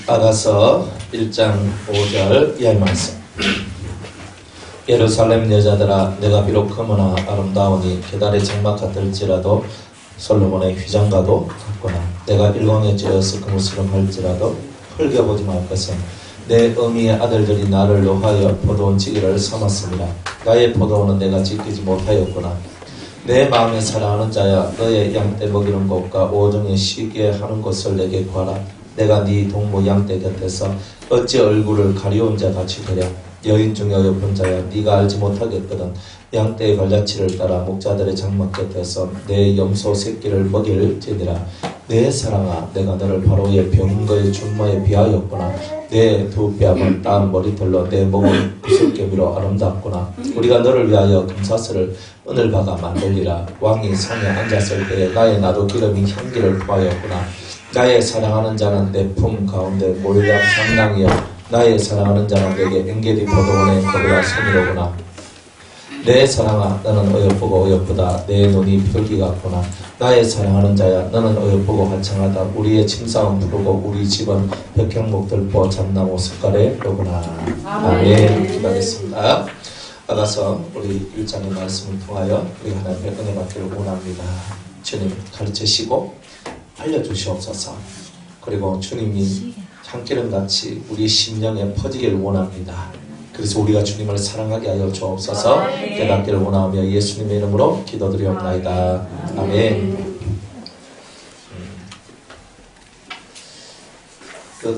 아가서 1장 5절 이하의 말씀. 예루살렘 여자들아, 내가 비록 크거나 아름다우니 계달의 장막 같을지라도 솔로몬의 휘장과도 같구나. 내가 일광에 찌어서 그무스름 할지라도 흘겨보지 말 것은 내 어미의 아들들이 나를 노하여 포도원 지기를 삼았습니다. 나의 포도원은 내가 지키지 못하였구나. 내 마음에 사랑하는 자야, 너의 양떼 먹이는 곳과 오정에 쉬게 하는 곳을 내게 구하라. 내가 네 동무 양떼 곁에서 어찌 얼굴을 가리운 자 같이 되랴. 여인 중에 어여쁜 자야, 네가 알지 못하겠거든. 양떼의 갈자치를 따라 목자들의 장막 곁에서 내 염소 새끼를 먹일지니라. 내 사랑아, 내가 너를 바로의 병거의 준마에 비하였구나. 내 두 뺨은 땀 머리털로 내 목은 구슬개미로 아름답구나. 우리가 너를 위하여 금사슬을 은을바가 만들리라. 왕이 성에 앉았을 때에 나의 나도 기름이 향기를 토하였구나. 나의 사랑하는 자는 내 품 가운데 몰약 향낭이여. 나의 사랑하는 자는 내게 엔게디 포도원의 거리와 선이로구나. 내 사랑아, 너는 어여쁘고 어여쁘다. 내 눈이 별기 같구나. 나의 사랑하는 자야, 너는 어여쁘고 화창하다. 우리의 침상은 푸르고 우리 집은 백향목들보 잣나무 숟가래로구나. 아멘. 기도하겠습니다. 아가서 우리 1장의 말씀을 통하여 우리 하나님의 은혜 받기를 원합니다. 주님 가르치시고 알려주시옵소서. 그리고 주님이 향기름같이 우리 심령에 퍼지기를 원합니다. 그래서 우리가 주님을 사랑하게 하여 주옵소서. 깨닫기를 원하며 예수님의 이름으로 기도드리옵나이다. 아멘.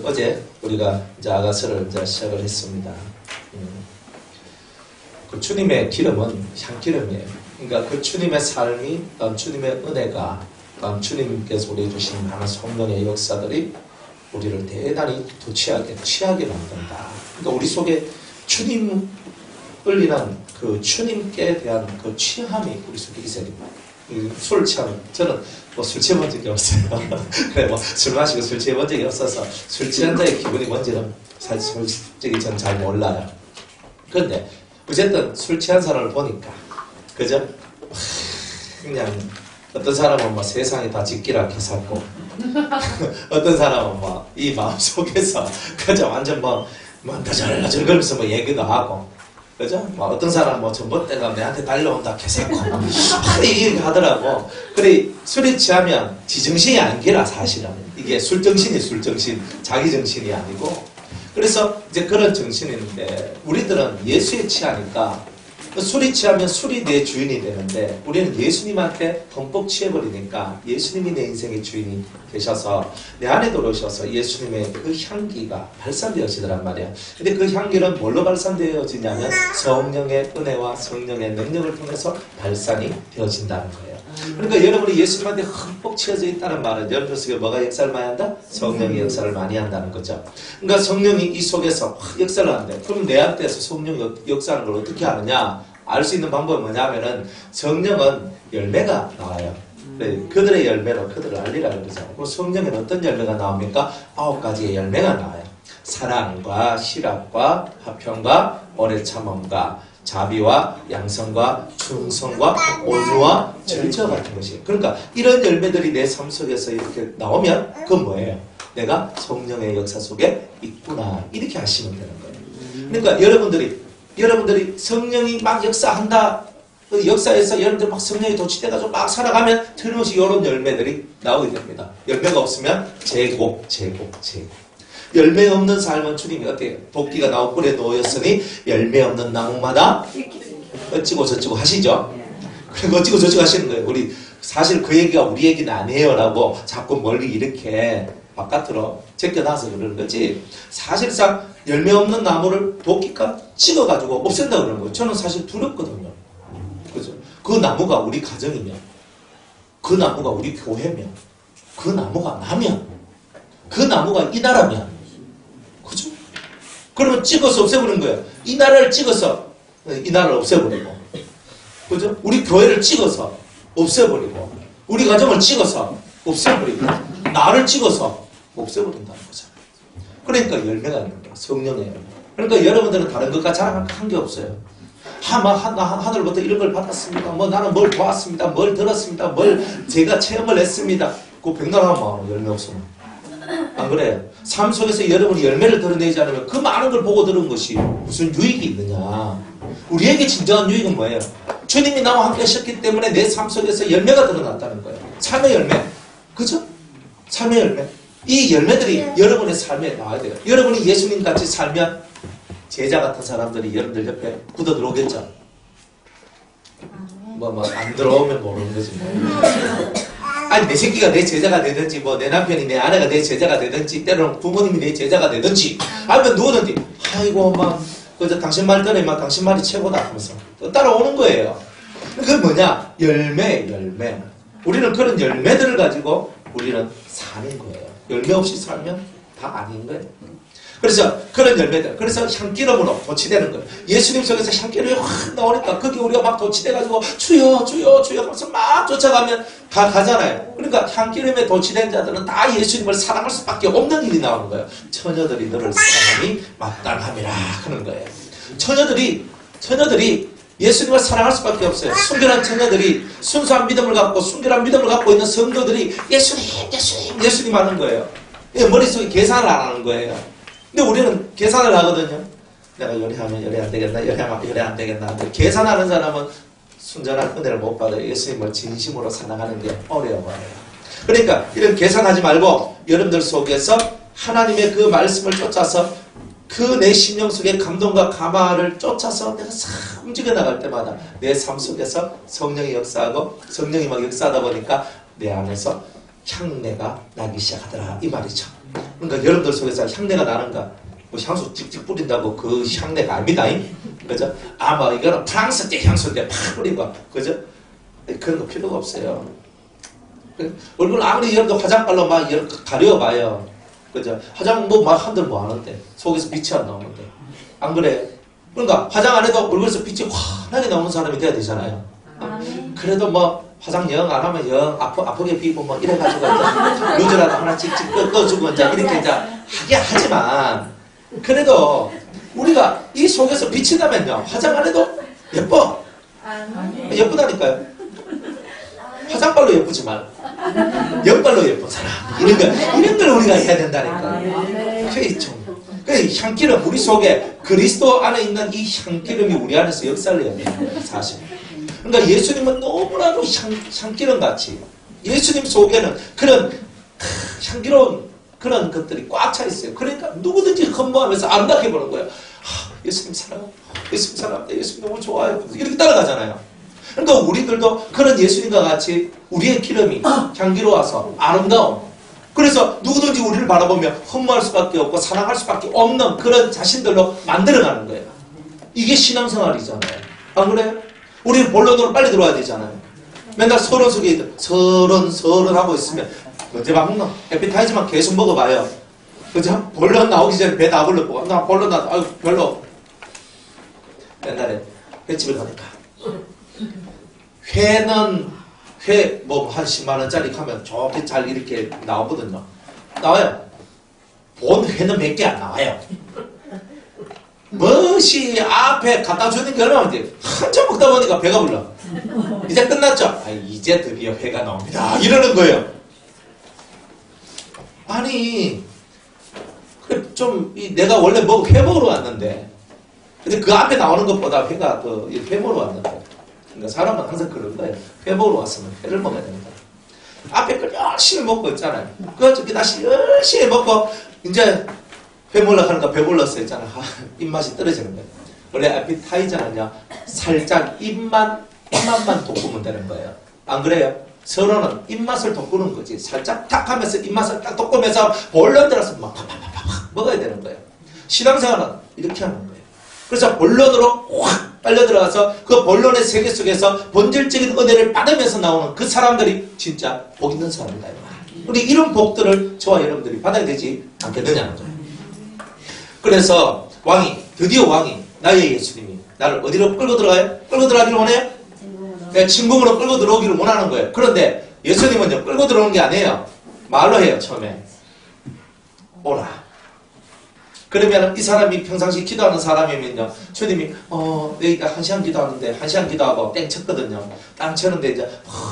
어제 우리가 이제 아가서를 이제 시작을 했습니다. 그 주님의 기름은 향기름이에요. 그러니까 그 주님의 삶이, 주님의 은혜가, 주님께서 우리에게 주신 많은 성령의 역사들이 우리를 대단히 취하게 만든다. 그러니까 우리 속에 주님을 인한 그 주님께 대한 그 취함이 우리 속에 있어야 됩니다. 술 취함, 저는 뭐 술 취해본 적이 없어요. 그래, 뭐 술 마시고 술 취해본 적이 없어서 술 취한 자의 기분이 뭔지는 사실 솔직히 전 잘 몰라요. 그런데 어쨌든 술 취한 사람을 보니까, 그죠? 그냥 어떤 사람은 뭐 세상이 다 짓기라 살고 어떤 사람은 뭐 이 마음 속에서 그저 완전 뭐 저절거리면서 뭐 얘기도 하고, 그죠? 뭐 어떤 사람은 뭐 전봇대가 내한테 달려온다 개새고 이렇게 하더라고. 그래, 술에 취하면 지정신이 아니라 사실은 이게 술정신이 술정신, 자기 정신이 아니고. 그래서 이제 그런 정신인데 우리들은 예수에 취하니까, 술이 취하면 술이 내 주인이 되는데 우리는 예수님한테 흠뻑 취해버리니까 예수님이 내 인생의 주인이 되셔서 내 안에 들어오셔서 예수님의 그 향기가 발산되어지더란 말이야. 근데 그 향기는 뭘로 발산되어지냐면 성령의 은혜와 성령의 능력을 통해서 발산이 되어진다는 거예요. 그러니까 여러분이 예수님한테 흠뻑 취해져 있다는 말은 여러분 속에 뭐가 역사를 많이 한다? 성령이 역사를 많이 한다는 거죠. 그러니까 성령이 이 속에서 역사를 한대. 그럼 내한테서 성령 역사하는 걸 어떻게 하느냐? 알 수 있는 방법은 뭐냐면은 성령은 열매가 나와요. 네, 그들의 열매로 그들을 알리라 그러죠. 그럼 성령에는 어떤 열매가 나옵니까? 9가지의 열매가 나와요. 사랑과 희락과 화평과 오래 참음과 자비와 양성과 충성과 온유와 절제 같은 것이에요. 그러니까 이런 열매들이 내 삶 속에서 이렇게 나오면 그건 뭐예요? 내가 성령의 역사 속에 있구나, 이렇게 하시면 되는 거예요. 그러니까 여러분들이 성령이 막 역사한다, 그 역사에서 여러분들 막 성령이 도취돼가지고 막 살아가면 틀림없이 이런 열매들이 나오게 됩니다. 열매가 없으면 제고. 열매 없는 삶은 주님이 어때요? 도끼가 나무 뿔에 놓였으니 열매 없는 나무마다 어찌고 저찌고 하시죠? 그리고 어찌고 저찌고 하시는 거예요. 우리 사실 그 얘기가 우리 얘기는 아니에요 라고 자꾸 멀리 이렇게 바깥으로 제껴놔서 그러는 거지, 사실상 열매 없는 나무를 도끼가 찍어가지고 없앤다 그러는 거예요. 저는 사실 두렵거든요. 그죠? 그 나무가 우리 가정이면, 그 나무가 우리 교회면, 그 나무가 나면, 그 나무가 이 나라면, 그죠? 그러면 찍어서 없애버리는 거예요. 이 나라를 찍어서 이 나라를 없애버리고, 그죠? 우리 교회를 찍어서 없애버리고, 우리 가정을 찍어서 없애버리고, 나를 찍어서 없애버린다는 거잖아요. 그러니까 열매가 있는 거예요. 성령의 열매. 그러니까 여러분들은 다른 것과 자랑한 게 없어요. 하늘부터 이런 걸 받았습니다. 뭐 나는 뭘 보았습니다. 뭘 들었습니다. 뭘 제가 체험을 했습니다. 그 백날하면 열매 없으면 안 그래요? 삶 속에서 여러분이 열매를 드러내지 않으면 그 많은 걸 보고 들은 것이 무슨 유익이 있느냐. 우리에게 진정한 유익은 뭐예요? 주님이 나와 함께 하셨기 때문에 내 삶 속에서 열매가 드러났다는 거예요. 삶의 열매. 그죠? 삶의 열매. 이 열매들이 여러분의 삶에 나와야 돼요. 여러분이 예수님 같이 살면 제자 같은 사람들이 여러분들 옆에 굳어 들어오겠죠? 안 들어오면 모르는 거지 뭐. 아니 내 새끼가 내 제자가 되든지 뭐 내 남편이 내 아내가 내 제자가 되든지 때로는 부모님이 내 제자가 되든지 아니면 누구든지 아이고 막 그저 당신 말 전에 막 당신 말이 최고다 하면서 따라오는 거예요. 그게 뭐냐? 열매. 우리는 그런 열매들을 가지고 우리는 사는 거예요. 열매 없이 살면 다 아닌 거예요. 그래서 그런 열매들, 그래서 향기름으로 도취되는 거예요. 예수님 속에서 향기름이 확 나오니까 거기 우리가 막 도취돼가지고 주여 하면서 막 쫓아가면 가잖아요. 그러니까 향기름에 도취된 자들은 다 예수님을 사랑할 수밖에 없는 일이 나오는 거예요. 처녀들이 너를 사랑함이 마땅함이라 하는 거예요. 처녀들이 예수님을 사랑할 수밖에 없어요. 순결한 처녀들이 순수한 믿음을 갖고 순결한 믿음을 갖고 있는 성도들이 예수님 하는 거예요. 머릿속에 계산을 안 하는 거예요. 근데 우리는 계산을 하거든요. 내가 요리하면 요리 안 되겠나? 요리하면 요리 안 되겠나? 계산하는 사람은 순전한 은혜를 못 받아요. 예수님을 진심으로 사랑하는 게 어려워요. 그러니까 이런 계산하지 말고 여러분들 속에서 하나님의 그 말씀을 쫓아서 그 내 심령 속의 감동과 감화를 쫓아서 내가 싹 움직여 나갈 때마다 내 삶 속에서 성령이 역사하고 성령이 막 역사하다 보니까 내 안에서 향내가 나기 시작하더라 이 말이죠. 그러니까 여러분들 속에서 향내가 나는가? 뭐 향수 찍찍 뿌린다고 그 향내가 아닙니다. 그죠? 뭐 이거는 프랑스계 향수인데 팍 뿌리고 그죠? 그런 거 필요가 없어요. 얼굴 아무리 여러분들 화장빨로 막 가려봐요. 그죠? 화장 막 한들 뭐 하는데 속에서 빛이 안 나오는데 안 그래? 그러니까 화장 안 해도 얼굴에서 빛이 환하게 나오는 사람이 돼야 되잖아요. 그래도 뭐 화장 영 안 하면 영 아프게 비고 뭐 이래가지고 이제 루즈라도 하나 찍찍 꺼주고 이제 이렇게 이제 하게 하지만 그래도 우리가 이 속에서 빛이 나면요 화장 안 해도 예뻐. 예쁘다니까요. 화장빨로 예쁘지 말고 영빨로 예쁜 사람 이런 걸 우리가 해야 된다니까. 그 향기름 우리 속에 그리스도 안에 있는 이 향기름이 우리 안에서 역사를 해야 돼요. 사실. 그러니까 예수님은 너무나도 향기름 같이 예수님 속에는 그런 향기로운 그런 것들이 꽉 차 있어요. 그러니까 누구든지 흠모하면서 아름답게 보는 거예요. 예수님 사랑합니다. 예수님 사랑합니다. 예수님 너무 좋아요. 이렇게 따라가잖아요. 그러니까 우리들도 그런 예수님과 같이 우리의 기름이 향기로워서 아름다움. 그래서 누구든지 우리를 바라보며 흠모할 수밖에 없고 사랑할 수밖에 없는 그런 자신들로 만들어가는 거예요. 이게 신앙생활이잖아요. 안 그래요? 우리는 본론으로 빨리 들어와야 되잖아요. 맨날 서론 속에 서론 하고 있으면 언제 밥 먹나? 에피타이저만 계속 먹어봐요. 그죠? 본론 나오기 전에 배 다 불러보고 나 본론 나도 아유 별로. 옛날에 횟집에 가니까 회 뭐 한 10만 원짜리 하면 좋게 잘 이렇게 나오거든요. 나와요. 본 회는 몇 개 안 나와요. 멋이 앞에 갖다 주는 게 얼마나 돼? 한참 먹다 보니까 배가 불러. 이제 끝났죠? 이제 드디어 회가 나옵니다. 이러는 거예요. 아니, 내가 원래 회 먹으러 왔는데, 근데 그 앞에 나오는 것보다 회가 회 먹으러 왔는데, 그러니까 사람은 항상 그런 거예요. 회 먹으러 왔으면 회를 먹어야 됩니다. 앞에 걸 열심히 먹고 있잖아요. 그 다시 열심히 먹고, 이제 회 먹으려고 하니까 배불렀어 있잖아. 입맛이 떨어지는 거예요. 원래 에피타이저는요, 살짝 입맛만 돋구면 되는 거예요. 안 그래요? 서로는 입맛을 돋구는 거지. 살짝 탁 하면서 입맛을 딱 돋구면서 본론 들어서 막 팍팍팍팍 먹어야 되는 거예요. 신앙생활은 이렇게 하는 거예요. 그래서 본론으로 확 빨려 들어가서 그 본론의 세계 속에서 본질적인 은혜를 받으면서 나오는 그 사람들이 진짜 복 있는 사람이다. 우리 이런 복들을 저와 여러분들이 받아야 되지 않겠느냐는 거예요. 그래서 드디어 왕이 나의 예수님이 나를 어디로 끌고 들어가요? 끌고 들어가기를 원해요? 내가 진궁으로 끌고 들어오기를 원하는 거예요. 그런데 예수님은요 끌고 들어오는 게 아니에요. 말로 해요. 처음에 오라. 그러면 이 사람이 평상시 기도하는 사람이면요 주님이 내가 1시간 기도하는데 1시간 기도하고 땡 쳤거든요. 땅 쳤는데 이제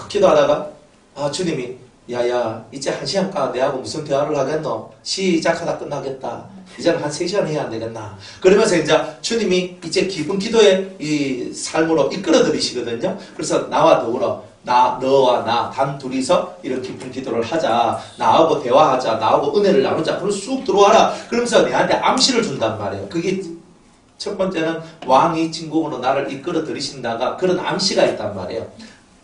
기도하다가 주님이 야야 이제 1시간 가 내하고 무슨 대화를 하겠노? 시작하다 끝나겠다. 이제는 한 3시간 해야 안 되겠나? 그러면서 이제 주님이 이제 기쁜 기도의 이 삶으로 이끌어 들이시거든요. 그래서 나와 더불어 너와 나 단 둘이서 이런 기쁜 기도를 하자. 나하고 대화하자. 나하고 은혜를 나누자. 그럼 쑥 들어와라. 그러면서 내한테 암시를 준단 말이에요. 그게 첫 번째는 왕이 진국으로 나를 이끌어 들이신다가 그런 암시가 있단 말이에요.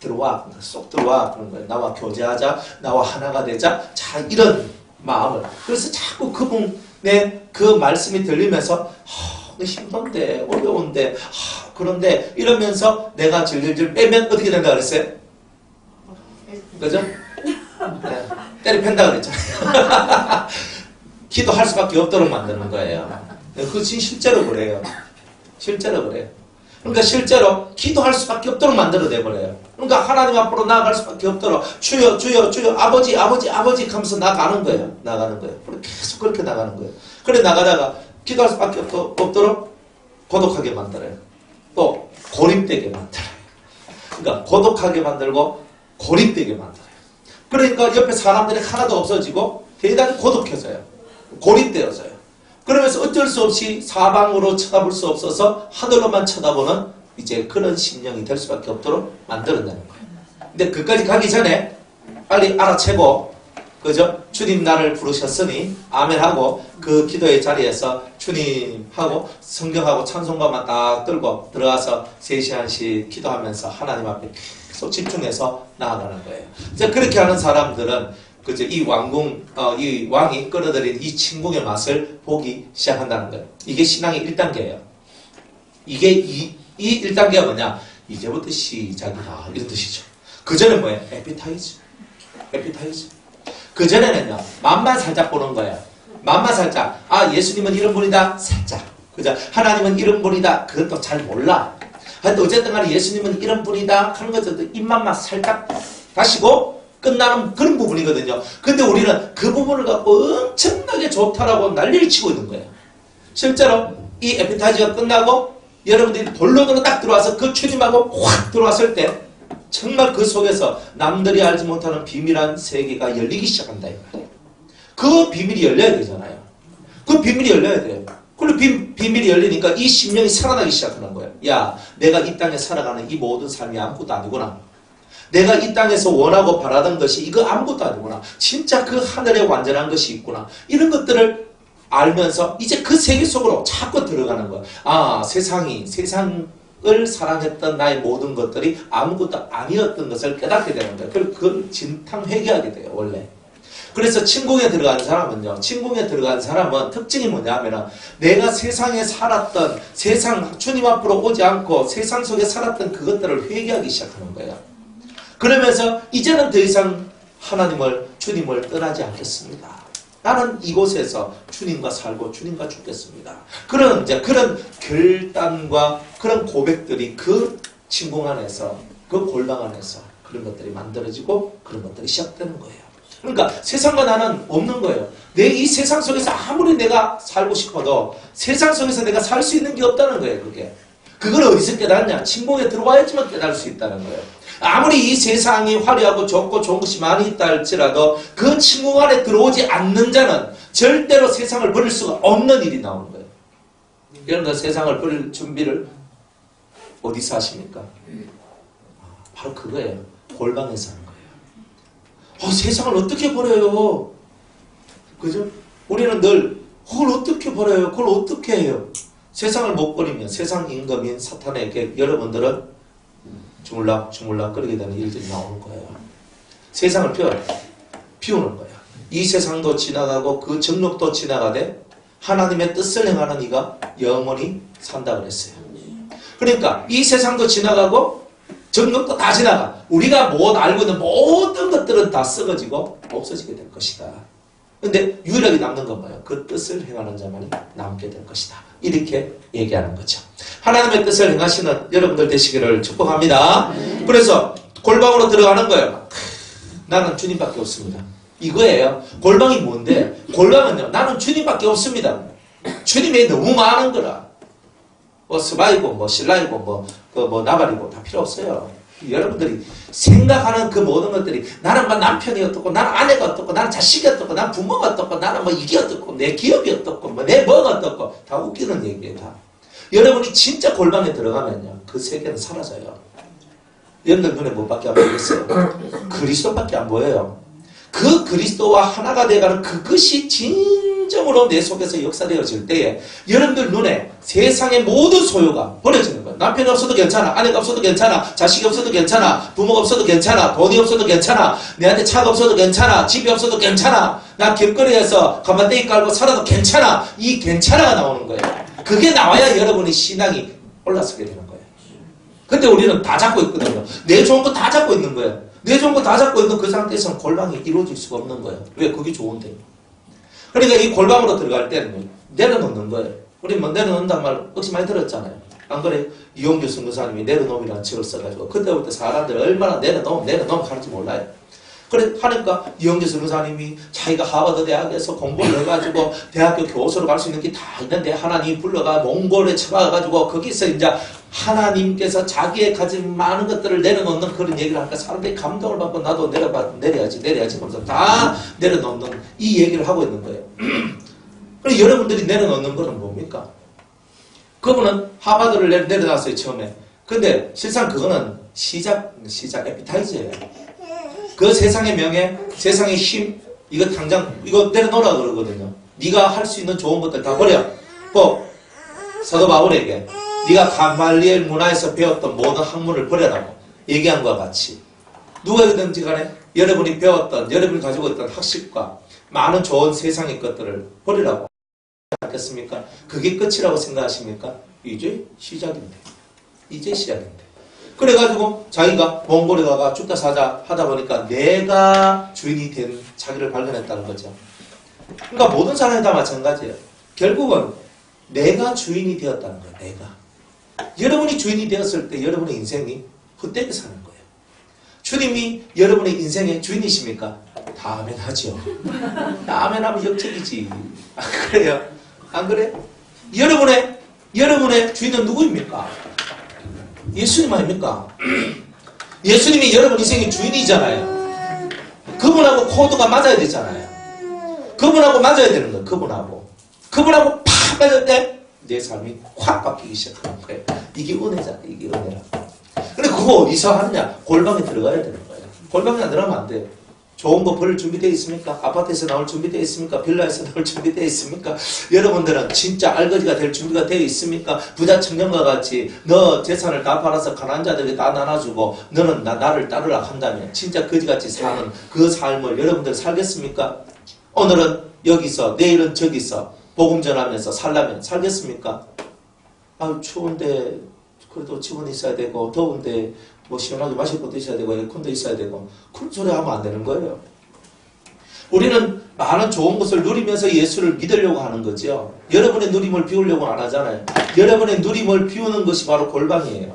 들어와, 쏙 들어와. 그런 거예요. 나와 교제하자. 나와 하나가 되자. 자, 이런 마음을. 그래서 자꾸 그분의 그 말씀이 들리면서 힘든데, 어려운데, 그런데 이러면서 내가 질질질 빼면 어떻게 된다 그랬어요? 그죠? 네. 때려 팬다 그랬잖아요. 기도할 수밖에 없도록 만드는 거예요. 그것이 실제로 그래요. 실제로 그래요. 그러니까 실제로 기도할 수밖에 없도록 만들어내 버려요. 그러니까 하나님 앞으로 나아갈 수밖에 없도록 주여 주여 주여 아버지 아버지 아버지 하면서 나가는 거예요. 나가는 거예요. 계속 그렇게 나가는 거예요. 그래 나가다가 기도할 수밖에 없도록 고독하게 만들어요. 또 고립되게 만들어요. 그러니까 고독하게 만들고 고립되게 만들어요. 그러니까 옆에 사람들이 하나도 없어지고 대단히 고독해져요. 고립되어져요. 그러면서 어쩔 수 없이 사방으로 쳐다볼 수 없어서 하늘로만 쳐다보는 이제 그런 심령이 될 수밖에 없도록 만들어내는 거예요. 근데 그까지 가기 전에 빨리 알아채고, 그죠? 주님 나를 부르셨으니 아멘하고 그 기도의 자리에서 주님하고 성경하고 찬송가만 딱 들고 들어가서 3시간씩 기도하면서 하나님 앞에 계속 집중해서 나아가는 거예요. 이제 그렇게 하는 사람들은 그죠? 이 왕이 끌어들인 이 침공의 맛을 보기 시작한다는 거예요. 이게 신앙의 1단계예요. 이게 이 1단계가 뭐냐? 이제부터 시작이다. 이런 뜻이죠. 그 전에 뭐예요? 에피타이즈. 그 전에는요, 맛만 살짝 보는 거예요. 맛만 살짝. 예수님은 이런 분이다. 살짝. 그죠? 하나님은 이런 분이다. 그것도 잘 몰라. 하여튼 어쨌든 간에 예수님은 이런 분이다. 하는 것도 입맛만 살짝 다시고 끝나는 그런 부분이거든요. 근데 우리는 그 부분을 갖고 엄청나게 좋다라고 난리를 치고 있는 거예요. 실제로 이 에피타이즈가 끝나고 여러분들이 본론으로 딱 들어와서 그 주님하고 확 들어왔을 때 정말 그 속에서 남들이 알지 못하는 비밀한 세계가 열리기 시작한다 이 말이에요. 그 비밀이 열려야 되잖아요. 그 비밀이 열려야 돼요. 그리고 비밀이 열리니까 이 심령이 살아나기 시작하는 거예요. 야, 내가 이 땅에 살아가는 이 모든 삶이 아무것도 아니구나. 내가 이 땅에서 원하고 바라던 것이 이거 아무것도 아니구나. 진짜 그 하늘에 완전한 것이 있구나. 이런 것들을 알면서 이제 그 세계 속으로 자꾸 들어가는 거야. 세상을 사랑했던 나의 모든 것들이 아무것도 아니었던 것을 깨닫게 되는 거야. 그리고 그걸 진탕 회개하게 돼요, 원래. 그래서 침공에 들어간 사람은 특징이 뭐냐면은 내가 세상에 살았던 주님 앞으로 오지 않고 세상 속에 살았던 그것들을 회개하기 시작하는 거예요. 그러면서 이제는 더 이상 주님을 떠나지 않겠습니다. 나는 이곳에서 주님과 살고 주님과 죽겠습니다. 그런 결단과 그런 고백들이 그 침공 안에서, 그 골방 안에서 그런 것들이 만들어지고 그런 것들이 시작되는 거예요. 그러니까 세상과 나는 없는 거예요. 이 세상 속에서 아무리 내가 살고 싶어도 세상 속에서 내가 살 수 있는 게 없다는 거예요, 그게. 그걸 어디서 깨닫냐? 침공에 들어와야지만 깨달을 수 있다는 거예요. 아무리 이 세상이 화려하고 좋고 좋은 것이 많이 있다 할지라도 그 침공 안에 들어오지 않는 자는 절대로 세상을 버릴 수가 없는 일이 나오는 거예요. 여러분들 세상을 버릴 준비를 어디서 하십니까? 바로 그거예요. 골방에서 하는 거예요. 세상을 어떻게 버려요? 그죠? 우리는 늘 그걸 어떻게 버려요? 그걸 어떻게 해요? 세상을 못 버리면 세상 임금인 사탄에게 여러분들은 주물럭 끓이게 되는 일들이 나오는 거예요. 세상을 피우는 거예요. 이 세상도 지나가고 그 정욕도 지나가되 하나님의 뜻을 행하는 이가 영원히 산다 그랬어요. 그러니까 이 세상도 지나가고 정욕도 다 지나가. 우리가 알고 있는 모든 것들은 다 썩어지고 없어지게 될 것이다. 근데 유일하게 남는 건 뭐예요? 그 뜻을 행하는 자만이 남게 될 것이다. 이렇게 얘기하는 거죠. 하나님의 뜻을 행하시는 여러분들 되시기를 축복합니다. 그래서 골방으로 들어가는 거예요. 나는 주님밖에 없습니다. 이거예요. 골방이 뭔데? 골방은요, 나는 주님밖에 없습니다. 주님이 너무 많은 거라. 스바이고 신라이고 나발이고 다 필요 없어요. 여러분들이 생각하는 그 모든 것들이 나는 뭐 남편이 어떻고 나는 아내가 어떻고 나는 자식이 어떻고 나는 부모가 어떻고 나는 뭐 이게 어떻고 내 기업이 어떻고 뭐 내 뭐가 어떻고 다 웃기는 얘기예요. 다. 여러분이 진짜 골방에 들어가면요 그 세계는 사라져요. 여러분들 눈에 뭐밖에 안 보이겠어요? 그리스도밖에 안 보여요. 그 그리스도와 하나가 되어가는 그것이 진정으로 내 속에서 역사되어질 때에 여러분들 눈에 세상의 모든 소유가 버려지는 거예요. 남편이 없어도 괜찮아. 아내가 없어도 괜찮아. 자식이 없어도 괜찮아. 부모가 없어도 괜찮아. 돈이 없어도 괜찮아. 내한테 차가 없어도 괜찮아. 집이 없어도 괜찮아. 나 길거리에서 가만히 깔고 살아도 괜찮아. 이 괜찮아가 나오는 거예요. 그게 나와야 여러분의 신앙이 올라서게 되는 거예요. 근데 우리는 다 잡고 있거든요. 내 좋은 거 다 잡고 있는 거예요. 내 좋은 거 다 잡고 있는 그 상태에서는 골방이 이루어질 수가 없는 거예요. 왜? 그게 좋은데. 그러니까 이 골방으로 들어갈 때는 내려놓는 거예요. 우리 뭐 내려놓는단 말 억지 많이 들었잖아요. 안 그래요? 이용규 선교사님이 내려놓음이라는 책을 써가지고 그때부터 사람들이 얼마나 내려놓으면 하는지 몰라요. 그래 하니까 이용규 선교사님이 자기가 하버드 대학에서 공부를 해가지고 대학교 교수로 갈 수 있는 게 다 있는데 하나님이 불러가 몽골에 처박아가지고 거기서 이제 하나님께서 자기의 가진 많은 것들을 내려놓는 그런 얘기를 하니까 사람들이 감동을 받고 나도 내려야지 하면서 다 내려놓는 이 얘기를 하고 있는 거예요. 그럼 여러분들이 내려놓는 거는 뭡니까? 그분은 하버드를 내려놨어요 처음에. 근데 실상 그거는 시작 에피타이저예요. 그 세상의 명예, 세상의 힘, 이거 당장 이거 내려놓으라 그러거든요. 네가 할 수 있는 좋은 것들 다 버려. 뭐 사도 바울에게 네가 가말리엘 문화에서 배웠던 모든 학문을 버려라고 얘기한 것과 같이 누구든지 간에 여러분이 배웠던 여러분이 가지고 있던 학식과 많은 좋은 세상의 것들을 버리라고 하겠습니까? 그게 끝이라고 생각하십니까? 이제 시작인데. 이제 시작인데. 그래가지고 자기가 몽골에 가가 죽다 사자 하다 보니까 내가 주인이 된 자기를 발견했다는 거죠. 그러니까 모든 사람이 다 마찬가지예요. 결국은 내가 주인이 되었다는 거예요. 내가. 여러분이 주인이 되었을 때 여러분의 인생이 헛되게 사는 거예요. 주님이 여러분의 인생의 주인이십니까? 다음엔 하죠. 다음엔 하면 역적이지. 안 그래요? 안 그래? 여러분의 주인은 누구입니까? 예수님 아닙니까? 예수님이 여러분 인생의 주인이잖아요. 그분하고 코드가 맞아야 되잖아요. 그분하고 맞아야 되는 거예요. 그분하고 팍 맞을 때 내 삶이 확 바뀌기 시작하는 거예요. 이게 은혜잖아요. 이게 은혜라. 근데 그거 어디서 하느냐? 골방에 들어가야 되는 거예요. 골방에 안 들어가면 안 돼요. 좋은 거 버릴 준비되어 있습니까? 아파트에서 나올 준비되어 있습니까? 빌라에서 나올 준비되어 있습니까? 여러분들은 진짜 알거지가 될 준비가 되어 있습니까? 부자 청년과 같이 너 재산을 다 팔아서 가난한 자들에게 다 나눠주고 너는 나를 따르라 한다면 진짜 거지같이 사는 그 삶을 여러분들 살겠습니까? 오늘은 여기서 내일은 저기서 복음 전하면서 살려면 살겠습니까? 아유 추운데 그래도 집은 있어야 되고 더운데 뭐 시원하게 마실 것도 있어야 되고 에어컨도 있어야 되고 그런 소리 하면 안 되는 거예요. 우리는 많은 좋은 것을 누리면서 예수를 믿으려고 하는 거죠. 여러분의 누림을 비우려고 안 하잖아요. 여러분의 누림을 비우는 것이 바로 골방이에요.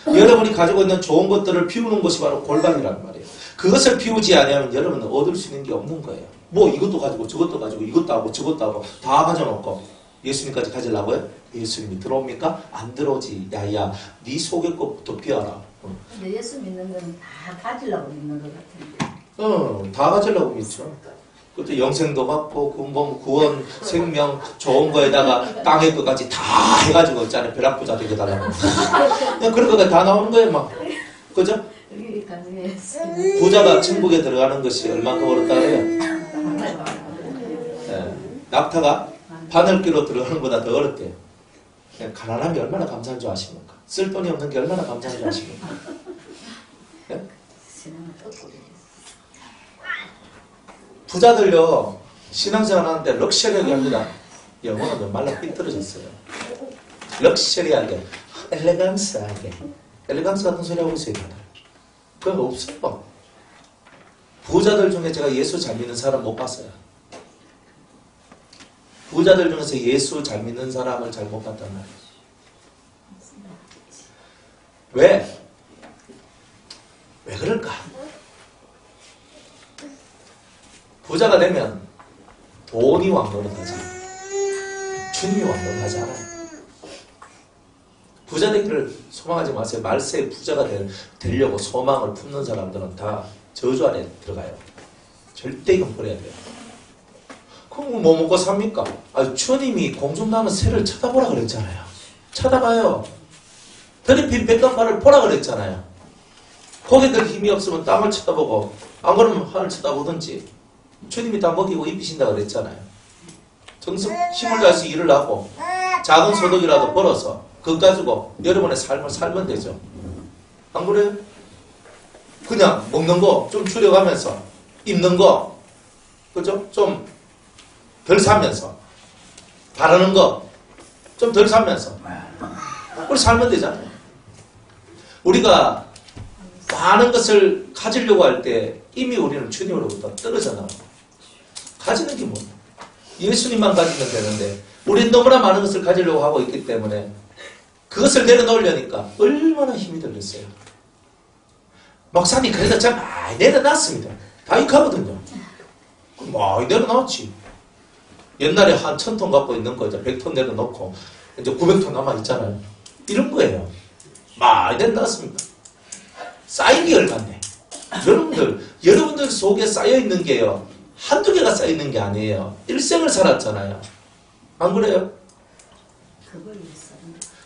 여러분이 가지고 있는 좋은 것들을 비우는 것이 바로 골방이란 말이에요. 그것을 비우지 않으면 여러분은 얻을 수 있는 게 없는 거예요. 뭐 이것도 가지고 저것도 가지고 이것도 하고 저것도 하고 다 가져놓고 예수님까지 가지려고요? 예수님이 들어옵니까? 안 들어오지. 야야 네 속의 것부터 비워라. 근데 예수 믿는 건 다 가지려고 믿는 것 같은데. 다 가지려고 믿죠. 그것도 영생도 받고 구원, 생명, 좋은 거에다가 땅의 것까지 다 해가지고 있잖아요. 벼락부자 되게 달라고. 그냥 그런 거가 다 나오는 거예요, 막. 그죠? 부자가 천국에 들어가는 것이 얼마큼 어렵다 그래요? 네. 낙타가 바늘기로 들어가는 것보다 더 어렵대요. 가난함이 얼마나 감사한 줄 아십니까? 쓸 돈이 없는 게 얼마나 감사한 줄 아십니까? 네? 부자들요 신앙생활 하는데 럭셔리하게 합니다. 영어는 좀 말라 삐뚤어졌어요. 럭셔리하게 엘레강스하게 엘레강스 같은 소리 하고 있어요. 그건 없어요. 부자들 중에 제가 예수 잘 믿는 사람 못 봤어요. 부자들 중에서 예수 잘 믿는 사람을 잘 못 봤단 말이에요. 왜? 왜 그럴까? 부자가 되면 돈이 왕노릇하지 주님이 왕노릇하지 않아요. 부자 되기를 소망하지 마세요. 말세에 부자가 되려고 소망을 품는 사람들은 다 저주 아래 들어가요. 절대 이건 버려야 돼요. 그럼 뭐 먹고 삽니까? 주님이 공중 나는 새를 쳐다보라 그랬잖아요. 쳐다봐요. 드리핀 백간판을 보라 그랬잖아요. 고개들 힘이 없으면 땅을 쳐다보고 안 그러면 하늘 쳐다보든지 주님이 다 먹이고 입히신다 그랬잖아요. 정성 힘을 다해서 일을 하고 작은 소득이라도 벌어서 그것 가지고 여러분의 삶을 살면 되죠. 안 그래요? 그냥 먹는 거 좀 줄여가면서 입는 거 그죠? 좀 덜 사면서 바르는 거 좀 덜 사면서 우리 살면 되잖아요. 우리가 많은 것을 가지려고 할 때 이미 우리는 주님으로부터 떨어져 나가고 가지는 게 뭐예요? 예수님만 가지면 되는데 우리는 너무나 많은 것을 가지려고 하고 있기 때문에 그것을 내려놓으려니까 얼마나 힘이 들겠어요. 목사님 그래도 참 많이 내려놨습니다. 다 익하거든요. 많이 내려놨지. 옛날에 한 1000톤 갖고 있는 거 이제 100톤 내려놓고 이제 900톤 남아있잖아요. 이런 거예요. 많이 내려놨습니다. 쌓인 게 얼마인데. 여러분들 속에 쌓여있는 게요. 한두 개가 쌓여있는 게 아니에요. 일생을 살았잖아요. 안 그래요?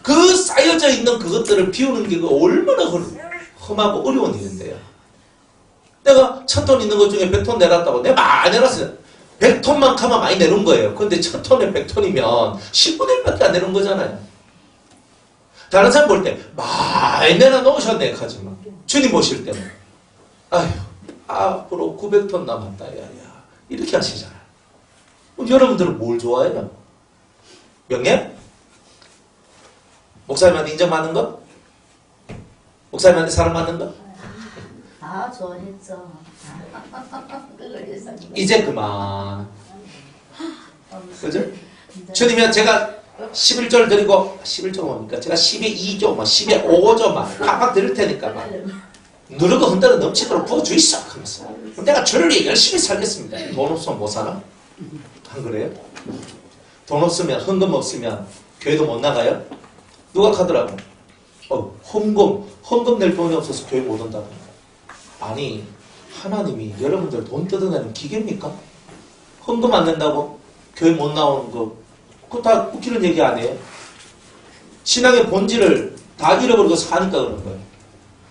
그 쌓여져 있는 그것들을 비우는 게 얼마나 험하고 어려운 일인데요. 내가 1000톤 있는 것 중에 100톤 내놨다고 내가 많이 내놨어요. 100톤만큼은 많이 내놓은 거예요. 근데 1000톤에 100톤이면 10분의 1밖에 안 내놓은 거잖아요. 다른 사람 볼 때 많이 내놔놓으셨네 하지만 주님 보실 때는 아휴 앞으로 900톤 남았다 야야 이렇게 하시잖아요. 여러분들은 뭘 좋아해요? 명예? 목사님한테 인정받는 거? 목사님한테 사랑받는 거? 좋아했죠. 이제 그만. 그죠? 주님이 제가 11조를 드리고 11조가 뭡니까? 제가 10에 2조, 10에 5조 팍팍 드릴 테니까 누르고 흔들어 넘치도록 부어주이소 하면서 내가 주를 위해 열심히 살겠습니다. 돈 없으면 못 사나? 안 그래요? 돈 없으면 헌금 없으면 교회도 못 나가요? 누가 가더라고? 헌금 낼 돈이 없어서 교회 못 온다고. 아니 하나님이 여러분들 돈 뜯어내는 기계입니까? 헌금 안 낸다고 교회 못 나오는 거 그거 다 웃기는 얘기 아니에요? 신앙의 본질을 다 잃어버리고 사니까 그런 거예요.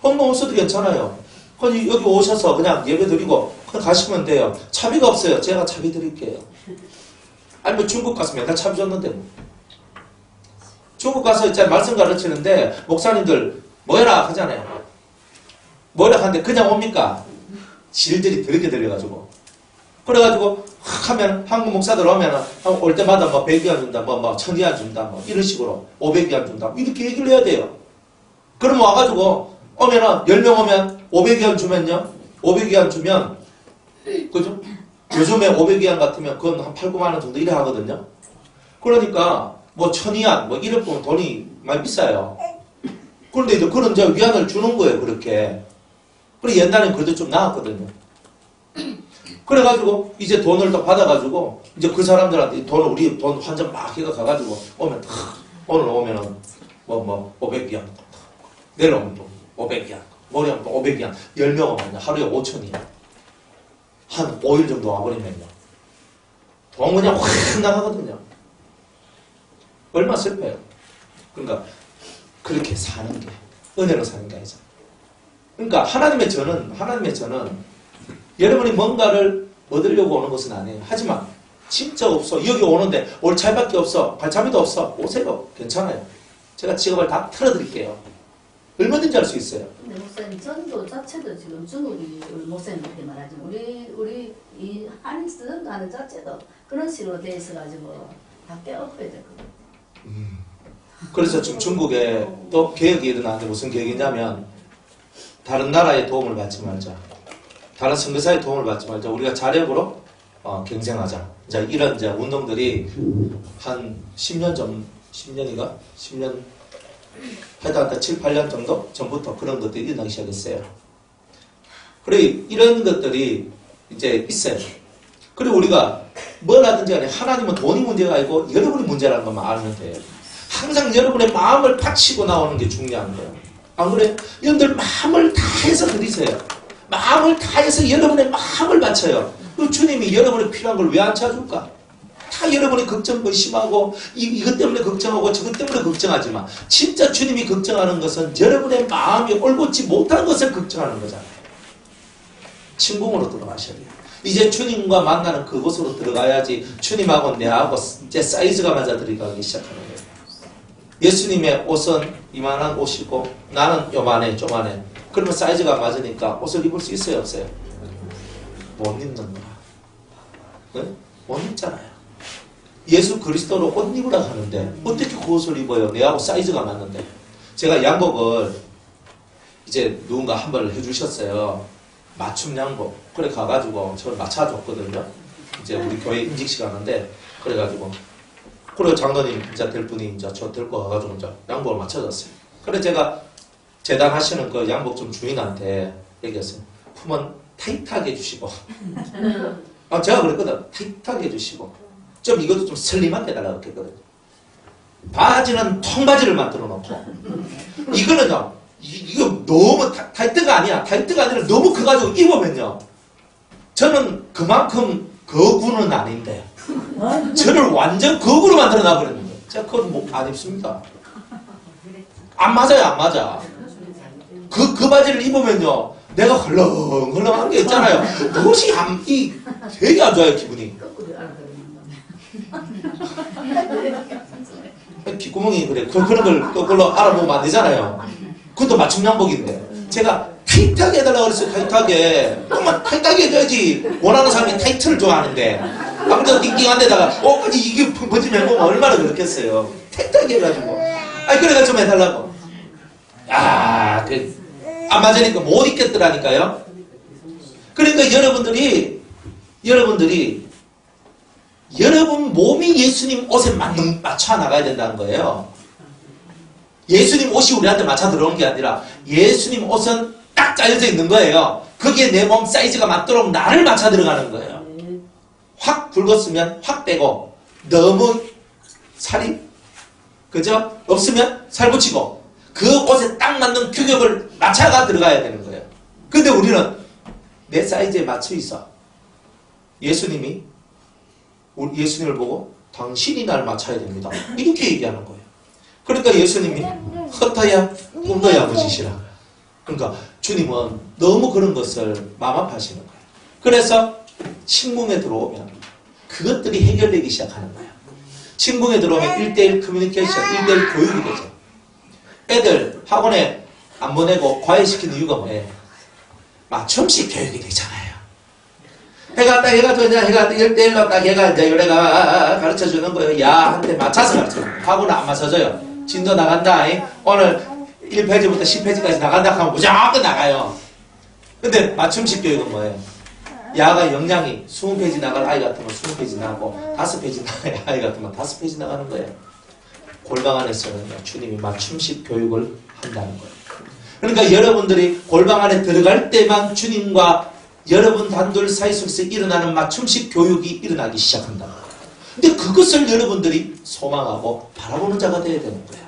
헌금 없어도 괜찮아요. 여기 오셔서 그냥 예배 드리고 그냥 가시면 돼요. 차비가 없어요. 제가 차비 드릴게요. 아니면 중국 가서 맨날 차비 줬는데 뭐. 중국 가서 이제 말씀 가르치는데 목사님들 뭐해라 하잖아요. 뭐라 하는데 그냥 옵니까? 질들이 더럽게 들려가지고 그래가지고 확 하면 한국 목사들 오면 올 때마다 뭐 100위안 준다, 1000위안 준다, 이런 식으로 500위안 준다 이렇게 얘기를 해야 돼요. 그럼 와가지고 오면은 10명 오면 500위안 주면요 500위안 주면 그죠? 요즘에 500위안 같으면 그건 한 8, 9만 원 정도 이래 하거든요. 그러니까 뭐 1000위안 이래 보면 돈이 많이 비싸요. 그런데 이제 그런 이제 위안을 주는 거예요. 그렇게. 그리고 옛날엔 그래도 좀 나았거든요. 그래가지고 이제 돈을 또 받아가지고 이제 그 사람들한테 우리 돈 환전 막 해가 가가지고 오면 오늘 오면은 500위안 내려오면 또 500위안 모레 오면 또 500위안 10명 오면 하루에 5,000위안 한 5일 정도 와버리면요 돈 그냥 확 나가거든요. 얼마나 슬퍼요. 그러니까 그렇게 사는 게 은혜로 사는 게 아니죠. 그러니까 하나님의 저는 여러분이 뭔가를 얻으려고 오는 것은 아니에요. 하지만 진짜 없어. 여기 오는데 올 차이밖에 없어. 발차비도 없어. 오세요. 괜찮아요. 제가 직업을 다 틀어드릴게요. 얼마든지 할 수 있어요. 근데 목사님 전도 자체도 지금 중국이 우리 목사님한테 말하지만 우리 이 한인 스튜던트 하는 자체도 그런 식으로 돼 있어가지고 다 깨엎어야 될 것 같아요. 그래서 지금 중국에 또 계획이 일어나는데 무슨 계획이냐면 다른 나라의 도움을 받지 말자. 다른 선교사의 도움을 받지 말자. 우리가 자력으로 경쟁하자. 이제 이런 이제 운동들이 한 10년 전, 10년 하여튼 7, 8년 정도 전부터 그런 것들이 일어나기 시작했어요. 그리고 이런 것들이 이제 있어요. 그리고 우리가 뭘 하든지 간에 하나님은 돈이 문제가 아니고 여러분이 문제라는 것만 알면 돼요. 항상 여러분의 마음을 바치고 나오는 게 중요한 거예요. 안 그래요? 여러분들 마음을 다해서 드리세요. 마음을 다해서 여러분의 마음을 바쳐요. 그 주님이 여러분의 필요한 걸 왜 안 찾을까? 다 여러분이 걱정 의심하고 이것 때문에 걱정하고 저것 때문에 걱정하지만 진짜 주님이 걱정하는 것은 여러분의 마음이 올곧지 못한 것을 걱정하는 거잖아요. 침공으로 들어가셔야 돼요. 이제 주님과 만나는 그곳으로 들어가야지 주님하고 내하고 이제 사이즈가 맞아 들어가기 시작하는 거예요. 예수님의 옷은 이만한 옷이고 나는 요만해 쪼만해. 그러면 사이즈가 맞으니까 옷을 입을 수 있어요 없어요? 못 입는 거야. 네? 못 입잖아요. 예수 그리스도로 옷 입으라고 하는데 어떻게 그 옷을 입어요? 내하고 사이즈가 맞는데. 제가 양복을 이제 누군가 한 벌 해주셨어요. 맞춤 양복. 그래 가가지고 저를 맞춰줬거든요. 이제 우리 교회 인직 시간인데 그래가지고 그래 장로님 이제 될 분이 이제 저 데리고 가가지고 이제 양복을 맞춰줬어요. 그래 제가 재단하시는 그 양복점 주인한테 얘기했어요. 품은 타이트하게 해주시고 제가 그랬거든. 타이트하게 해주시고 좀 이것도 좀 슬림하게 해달라고 했거든요. 바지는 통바지를 만들어 놓고 이거는요 이거 너무 타이트가 아니야. 타이트가 아니라 너무 커가지고 입으면요 저는 그만큼 거구는 아닌데 저를 완전 거구로 만들어 놔버리는 거예요. 제가 그건 안 입습니다. 안 맞아요. 안 맞아. 그 바지를 입으면요 내가 헐렁헐렁한 게 있잖아요. 그것이 되게 안 좋아요. 기분이. 귓구멍이 그래. 그런 걸 그걸로 알아보면 안 되잖아요. 그것도 맞춤 양복인데 제가 타이트하게 해달라고 그랬어요. 타이트하게. 정말 타이트하게 해줘야지. 원하는 사람이 타이트를 좋아하는데 아무튼 띵띵한 데다가 이게 번지면 해보면 얼마나 그렇겠어요. 타이트하게 해가지고 그래가 좀 해달라고. 안 맞으니까 못 입겠더라니까요. 그러니까 여러분들이 여러분 몸이 예수님 옷에 맞춰 나가야 된다는 거예요. 예수님 옷이 우리한테 맞춰 들어오는 게 아니라 예수님 옷은 딱 짜여져 있는 거예요. 거기에 내 몸 사이즈가 맞도록 나를 맞춰 들어가는 거예요. 확 굵었으면 확 빼고 너무 살이 그죠? 없으면 살 붙이고 그 옷에 딱 맞는 규격을 맞춰가 들어가야 되는 거예요. 근데 우리는 내 사이즈에 맞춰 있어. 예수님을 보고 당신이 날 맞춰야 됩니다. 이렇게 얘기하는 거예요. 그러니까 예수님이 헛다야 꿈도야 무지시라. 그러니까 주님은 너무 그런 것을 마음 아파하시는 거예요. 그래서 침공에 들어오면 그것들이 해결되기 시작하는 거예요. 침공에 들어오면 1대1 커뮤니케이션, 1대1 교육이 되죠. 애들 학원에 안 보내고 과외시키는 이유가 뭐예요? 맞춤식 교육이 되잖아요. 해가 1대1로 딱 얘가 이제 요래가 가르쳐 주는 거예요. 야한테 맞춰서 가르쳐 줘요. 학원은 안 맞춰줘요. 진도 나간다. 오늘 1페이지부터 10페이지까지 나간다 하면 무조건 나가요. 근데 맞춤식 교육은 뭐예요? 야가 역량이 20페이지 나갈 아이 같으면 20페이지 나가고 5페이지 나갈 아이 같으면 5페이지 나가는 거예요. 골방 안에서는 주님이 맞춤식 교육을 한다는 거예요. 그러니까 여러분들이 골방 안에 들어갈 때만 주님과 여러분 단둘 사이 속에서 일어나는 맞춤식 교육이 일어나기 시작한다. 근데 그것을 여러분들이 소망하고 바라보는 자가 되어야 되는 거예요.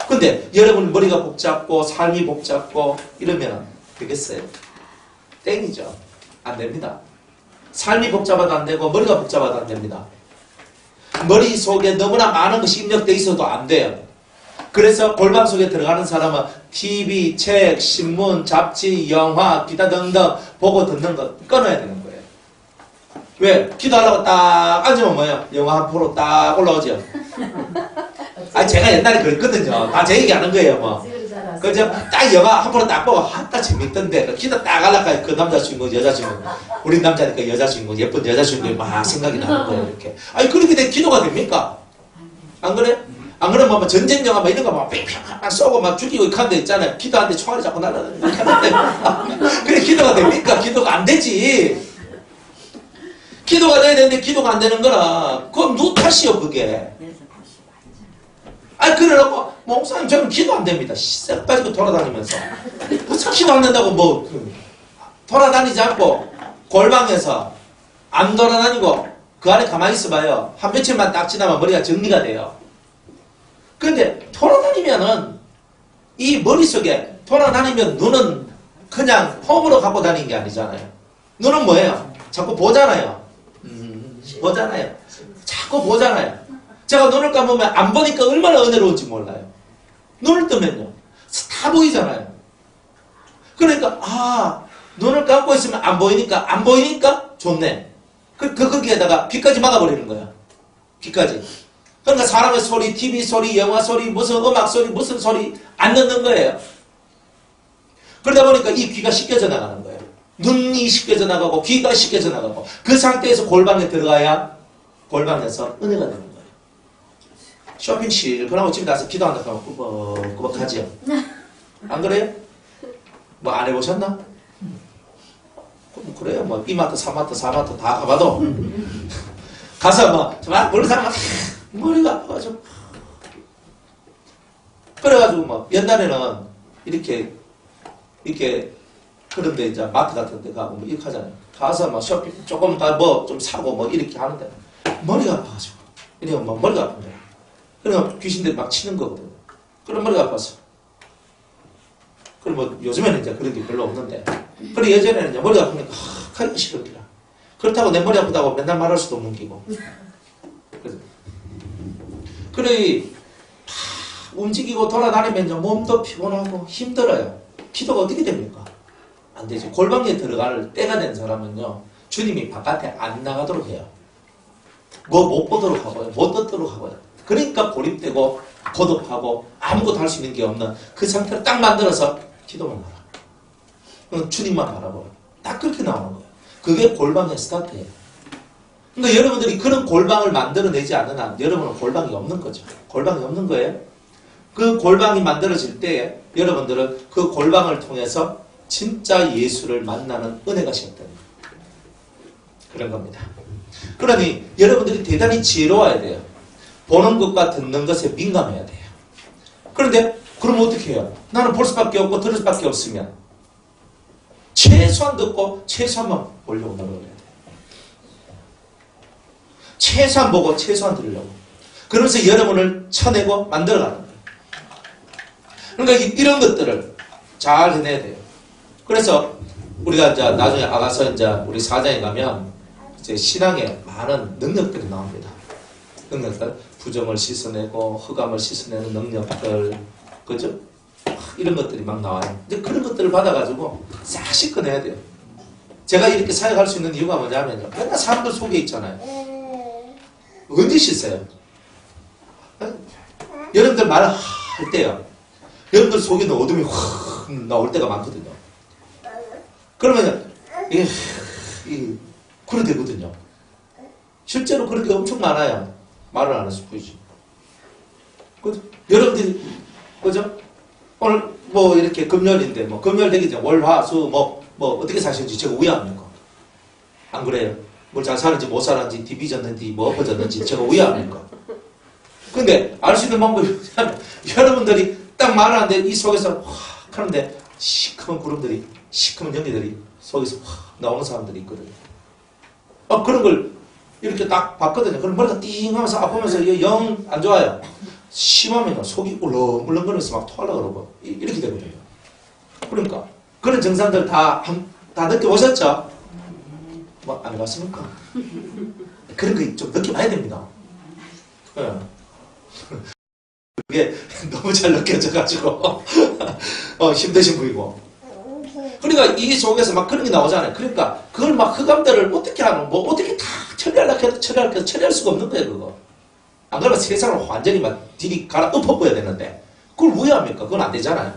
근데 여러분 머리가 복잡고 삶이 복잡고 이러면 되겠어요? 땡이죠. 안 됩니다. 삶이 복잡해도 안 되고 머리가 복잡해도 안 됩니다. 머릿속에 너무나 많은 것이 입력되어 있어도 안 돼요. 그래서 골방 속에 들어가는 사람은 TV, 책, 신문, 잡지, 영화, 기타 등등 보고 듣는 거 끊어야 되는 거예요. 왜? 기도하려고 딱 앉으면 뭐예요? 영화 한 프로 딱 올라오죠. 제가 옛날에 그랬거든요. 다 제 얘기하는 거예요. 뭐. 그죠? 딱 영화 한 프로 딱 보고 딱 재밌던데 기도 딱 하려고 그 남자 주인공, 여자 주인공. 우리 남자니까 여자 주인공, 예쁜 여자 주인공이 막 생각이 나는 거예요. 이렇게. 그렇게 내 기도가 됩니까? 안 그래? 안 그러면 뭐 전쟁 영화 막 이런 거 막 막 쏘고 막 죽이고 이렇게 하는 데 있잖아요. 기도하는데 총알이 자꾸 날아다니는 거 하는데 그래 기도가 됩니까? 기도가 안 되지. 기도가 돼야 되는데 기도가 안 되는 거라 그건 누구 탓이요 그게. 그래놓고 목사님 저는 기도 안 됩니다. 싹 빠지고 돌아다니면서 무슨 기도 안 된다고 돌아다니지 않고 골방에서 안 돌아다니고 그 안에 가만히 있어봐요. 한 며칠만 딱 지나면 머리가 정리가 돼요. 근데 돌아다니면은 이 머릿속에 돌아다니면 눈은 그냥 폼으로 갖고 다니는 게 아니잖아요. 눈은 뭐예요? 자꾸 보잖아요. 보잖아요. 자꾸 보잖아요. 제가 눈을 감으면 안 보니까 얼마나 은혜로운지 몰라요. 눈을 뜨면요. 다 보이잖아요. 그러니까 눈을 감고 있으면 안 보이니까 좋네. 거기에다가 귀까지 막아버리는 거야. 귀까지. 그러니까 사람의 소리, TV 소리, 영화 소리, 무슨 음악 소리, 무슨 소리 안 듣는 거예요. 그러다 보니까 이 귀가 씻겨져 나가는 거예요. 눈이 씻겨져 나가고 귀가 씻겨져 나가고 그 상태에서 골방에 들어가야 골방에서 은혜가 되는 거예요. 쇼핑 실컷하고 집에 나서 기도한다 하면 꾸벅꾸벅하지요. 안 그래요? 뭐 안 해보셨나? 그래요. 뭐 이마트, 사마트, 사마트 다 가봐도 가서 뭐 정말 모르는 머리가 아파가지고 그래가지고 뭐 옛날에는 이렇게 그런데 이제 마트 같은 데 가고 뭐 이렇게 하잖아요. 가서 뭐 쇼핑 조금 더 뭐 좀 사고 뭐 이렇게 하는데 머리가 아파가지고 이러면 뭐 머리가 아픈 거예요. 그러면 귀신들이 막 치는 거거든요. 그럼 머리가 아파서. 그럼 뭐 요즘에는 이제 그런 게 별로 없는데. 그래 예전에는 이제 머리가 아프니까 가기가 싫었더라. 그렇다고 내 머리 아프다고 맨날 말할 수도 없는 기고. 그래 움직이고 돌아다니면 이제 몸도 피곤하고 힘들어요. 기도가 어떻게 됩니까? 안 되죠. 골방에 들어갈 때가 된 사람은요. 주님이 바깥에 안 나가도록 해요. 뭐 못 보도록 하고요. 못 듣도록 하고요. 그러니까 고립되고 고독하고 아무것도 할 수 있는 게 없는 그 상태를 딱 만들어서 기도만 하라. 주님만 바라보라. 딱 그렇게 나오는 거예요. 그게 골방의 스타트예요. 그러니까 여러분들이 그런 골방을 만들어내지 않는 한 여러분은 골방이 없는 거죠. 골방이 없는 거예요. 그 골방이 만들어질 때 여러분들은 그 골방을 통해서 진짜 예수를 만나는 은혜가 시작되는 거예요. 그런 겁니다. 그러니 여러분들이 대단히 지혜로워야 돼요. 보는 것과 듣는 것에 민감해야 돼요. 그런데 그럼 어떻게 해요? 나는 볼 수밖에 없고 들을 수밖에 없으면 최소한 듣고 최소한만 보려고 노력을 해야 돼요. 최소한 보고 최소한 들으려고. 그러면서 여러분을 쳐내고 만들어가는 거예요. 그러니까 이런 것들을 잘 해내야 돼요. 그래서 우리가 이제 나중에 아가서 이제 우리 사장에 가면 이제 신앙에 많은 능력들이 나옵니다. 능력들, 부정을 씻어내고 흑암을 씻어내는 능력들, 그죠? 이런 것들이 막 나와요. 이제 그런 것들을 받아가지고 싹 씻어내야 돼요. 제가 이렇게 사역할 수 있는 이유가 뭐냐면요. 맨날 사람들 속에 있잖아요. 언제 씻어요? 여러분들 말할 때요. 여러분들 속에는 어둠이 확 나올 때가 많거든요. 그러면 이게 그런 되거든요. 실제로 그런 게 엄청 많아요. 말을 안 해서 보이지. 여러분들이 그죠? 오늘 뭐 이렇게 금요일인데 뭐 금요일 되기 전에 월, 화, 수, 뭐 어떻게 사시는지 제가 위합니까? 안 그래요? 뭘 잘 사는지 못 사는지 뒤비졌는지 뭐 엎어졌는지 제가 위합니까? 근데 알 수 있는 방법이 뭐냐면 여러분들이 딱 말을 하는데 이 속에서 확 하는데 시커먼 구름들이 시커먼 연기들이 속에서 확 나오는 사람들이 있거든요. 그런 걸 이렇게 딱 봤거든요. 그럼 머리가 띵 하면서 아프면서 영 안 좋아요. 심하면 속이 울렁울렁거리면서 막 토하려고 그러고 이렇게 되거든요. 그러니까 그런 증상들 다 느껴보셨죠? 뭐 안 해봤습니까? 그런 거 좀 느껴봐야 됩니다. 그게 너무 잘 느껴져가지고 힘드신 분이고. 그러니까 이 속에서 막 그런 게 나오잖아요. 그러니까 그걸 막 흑암들을 어떻게 하는 뭐 어떻게 다 처리하려고 해도 처리할 수가 없는 거예요. 그거. 안 그러면 세상을 완전히 막 뒤리 갈아 엎어버려야 되는데 그걸 왜 합니까? 그건 안 되잖아요.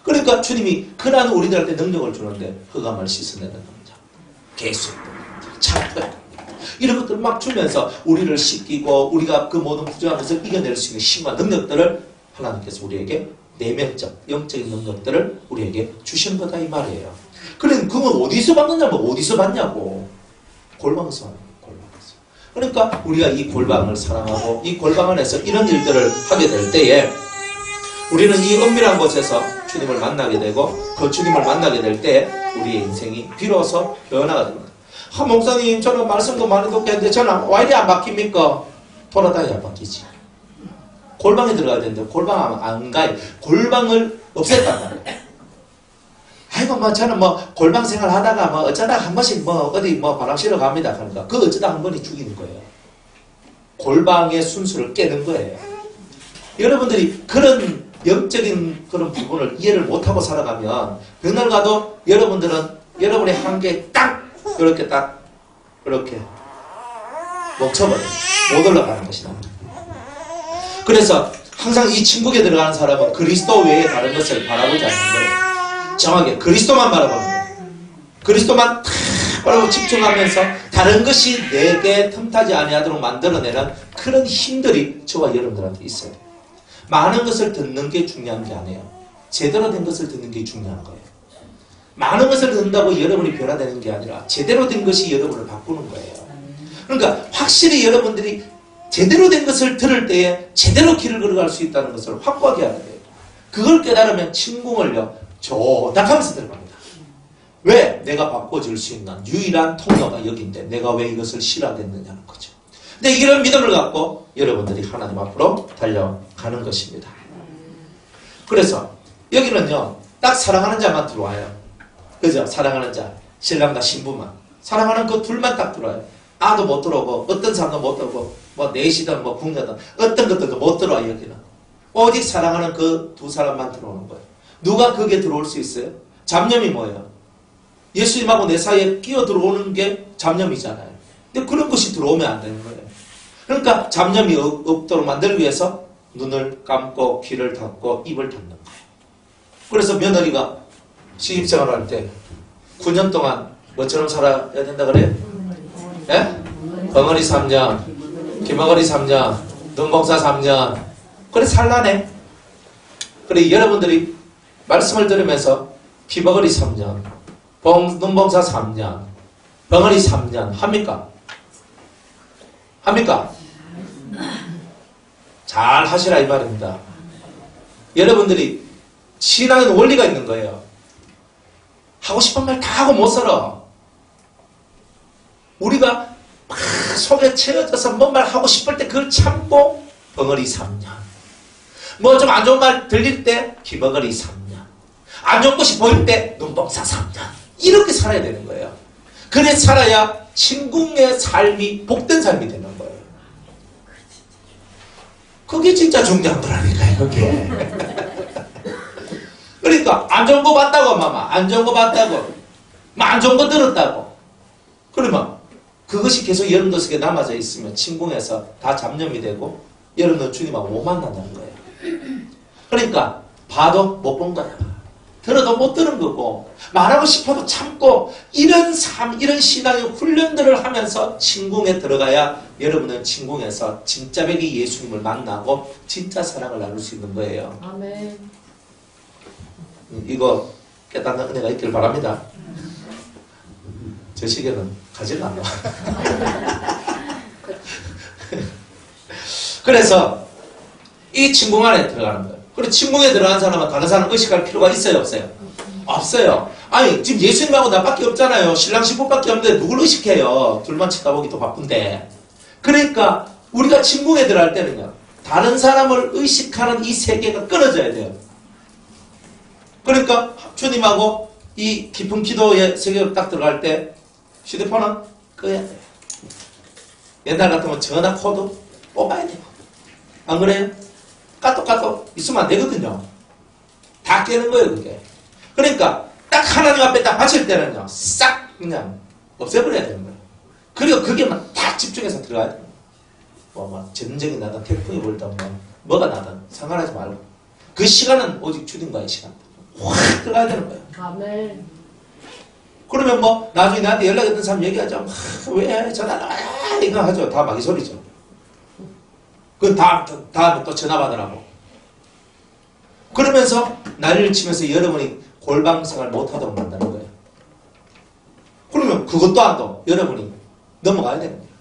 그러니까 주님이 그나는 우리들한테 능력을 주는데 흑암을 씻어내는 능력, 개수, 차별 이런 것들을 막 주면서 우리를 씻기고 우리가 그 모든 부정한 것을 이겨낼 수 있는 힘과 능력들을 하나님께서 우리에게 내면적, 영적인 능력들을 우리에게 주시는 거다 이 말이에요. 그럼 그건 어디서 받느냐면 어디서 받냐고. 골방에서 하는 거예요. 골방에서. 그러니까 우리가 이 골방을 사랑하고 이 골방 안에서 이런 일들을 하게 될 때에 우리는 이 은밀한 곳에서 주님을 만나게 되고 그 주님을 만나게 될 때 우리의 인생이 비로소 변화가 됩니다. 목사님 저는 말씀도 많이 듣게 했는데 저는 왜 이리 안 바뀝니까? 돌아다녀야 바뀌지. 골방에 들어가야 되는데 골방 안 가요. 골방을 없앴단 말이에요. 아이고 뭐 저는 뭐 골방 생활 하다가 뭐 어쩌다 한 번씩 뭐 어디 뭐 바람 쐬러 갑니다. 그러니까 그 어쩌다 한 번이 죽이는 거예요. 골방의 순수를 깨는 거예요. 여러분들이 그런 영적인 그런 부분을 이해를 못하고 살아가면 그날 가도 여러분들은 여러분의 한계에 딱 이렇게 딱 이렇게 멈춰버려요. 못 올라가는 것이다. 그래서 항상 이 천국에 들어가는 사람은 그리스도 외에 다른 것을 바라보지 않는 거예요. 정확하게 그리스도만 바라보는 거예요. 그리스도만 탁 바라보고 집중하면서 다른 것이 내게 틈타지 아니하도록 만들어내는 그런 힘들이 저와 여러분들한테 있어요. 많은 것을 듣는 게 중요한 게 아니에요. 제대로 된 것을 듣는 게 중요한 거예요. 많은 것을 듣는다고 여러분이 변화되는 게 아니라 제대로 된 것이 여러분을 바꾸는 거예요. 그러니까 확실히 여러분들이 제대로 된 것을 들을 때에 제대로 길을 걸어갈 수 있다는 것을 확고하게 알아야 돼요. 그걸 깨달으면 침공을요 조닥하면서 들어갑니다. 왜? 내가 바꿔줄 수 있는 유일한 통로가 여기인데 내가 왜 이것을 실현했느냐는 거죠. 근데 이런 믿음을 갖고 여러분들이 하나님 앞으로 달려가는 것입니다. 그래서 여기는요 딱 사랑하는 자만 들어와요. 그죠? 사랑하는 자, 신랑과 신부만. 사랑하는 그 둘만 딱 들어와요. 아도 못 들어오고 어떤 사람도 못 들어오고 뭐 넷이든 뭐 궁녀든 어떤 것들도 못 들어와 여기는. 오직 사랑하는 그 두 사람만 들어오는 거예요. 누가 그게 들어올 수 있어요? 잡념이 뭐예요? 예수님하고 내 사이에 끼어 들어오는 게 잡념이잖아요. 근데 그런 것이 들어오면 안 되는 거예요. 그러니까 잡념이 없도록 만들기 위해서 눈을 감고 귀를 닫고 입을 닫는 거예요. 그래서 며느리가 시집생활할 때 9년 동안 뭐처럼 살아야 된다 그래요? 예? 벙어리 3년, 기머거리 3년, 눈봉사 3년. 그래 살라네. 그래 여러분들이 말씀을 들으면서 기머거리 3년, 눈봉사 3년, 벙어리 3년 합니까? 합니까? 잘 하시라 이 말입니다. 여러분들이 신앙은 원리가 있는 거예요. 하고 싶은 말 다 하고 못 살아. 우리가 막 속에 채워져서 뭔 말 하고 싶을 때 그걸 참고 벙어리 3년. 뭐 좀 안 좋은 말 들릴 때 기버거리 3년. 안 좋은 것이 보일 때 눈봉사 3년. 이렇게 살아야 되는 거예요. 그래 살아야 친궁의 삶이 복된 삶이 되는 거예요. 그게 진짜 중요한 거라니까요. 그게. 그러니까 안 좋은 거 봤다고 마마. 안 좋은 거 봤다고. 안 좋은 거 들었다고. 그러면 그것이 계속 여러분들 속에 남아져 있으면 침공해서 다 잡념이 되고 여러분들 주님하고 못 만난다는 거예요. 그러니까 봐도 못 본 거야. 들어도 못 들은 거고 말하고 싶어도 참고 이런 삶, 이런 신앙의 훈련들을 하면서 침공에 들어가야 여러분은 침공에서 진짜 백이 예수님을 만나고 진짜 사랑을 나눌 수 있는 거예요. 아멘. 이거 깨닫는 은혜가 있길 바랍니다. 저 시계는 가지를 않아. 그래서 이 침공 안에 들어가는 거예요. 그리고 침공에 들어간 사람은 다른 사람 의식할 필요가 있어요, 없어요? 없어요. 아니 지금 예수님하고 나밖에 없잖아요. 신랑 신부밖에 없는데 누굴 의식해요? 둘만 쳐다보기도 바쁜데. 그러니까 우리가 침공에 들어갈 때는요 다른 사람을 의식하는 이 세계가 끊어져야 돼요. 그러니까 주님하고 이 깊은 기도의 세계로 딱 들어갈 때 휴대폰은 꺼야 돼요. 옛날 같으면 전화 코드 뽑아야 돼요. 안 그래요? 까똑까똑 있으면 안 되거든요. 다 깨는 거예요, 그게. 그러니까 딱 하나님 앞에 딱 바칠 때는요, 싹 그냥 없애버려야 되는 거예요. 그리고 그게만 딱 집중해서 들어가야 돼요. 뭐 전쟁이 나든 태풍이 불든 뭐가 나든 상관하지 말고 그 시간은 오직 주님과의 시간. 확 들어가야 되는 거예요. 아멘. 그러면 뭐 나중에 나한테 연락했던 사람 얘기하죠. 왜 전화를 이거 하죠. 다 마귀 소리죠. 그 다음에 또 전화 받으라고. 그러면서 난리를 치면서 여러분이 골방생활 못하도록 만드는 거예요. 그러면 그것도 안 돼. 여러분이 넘어가야 되는 거예요.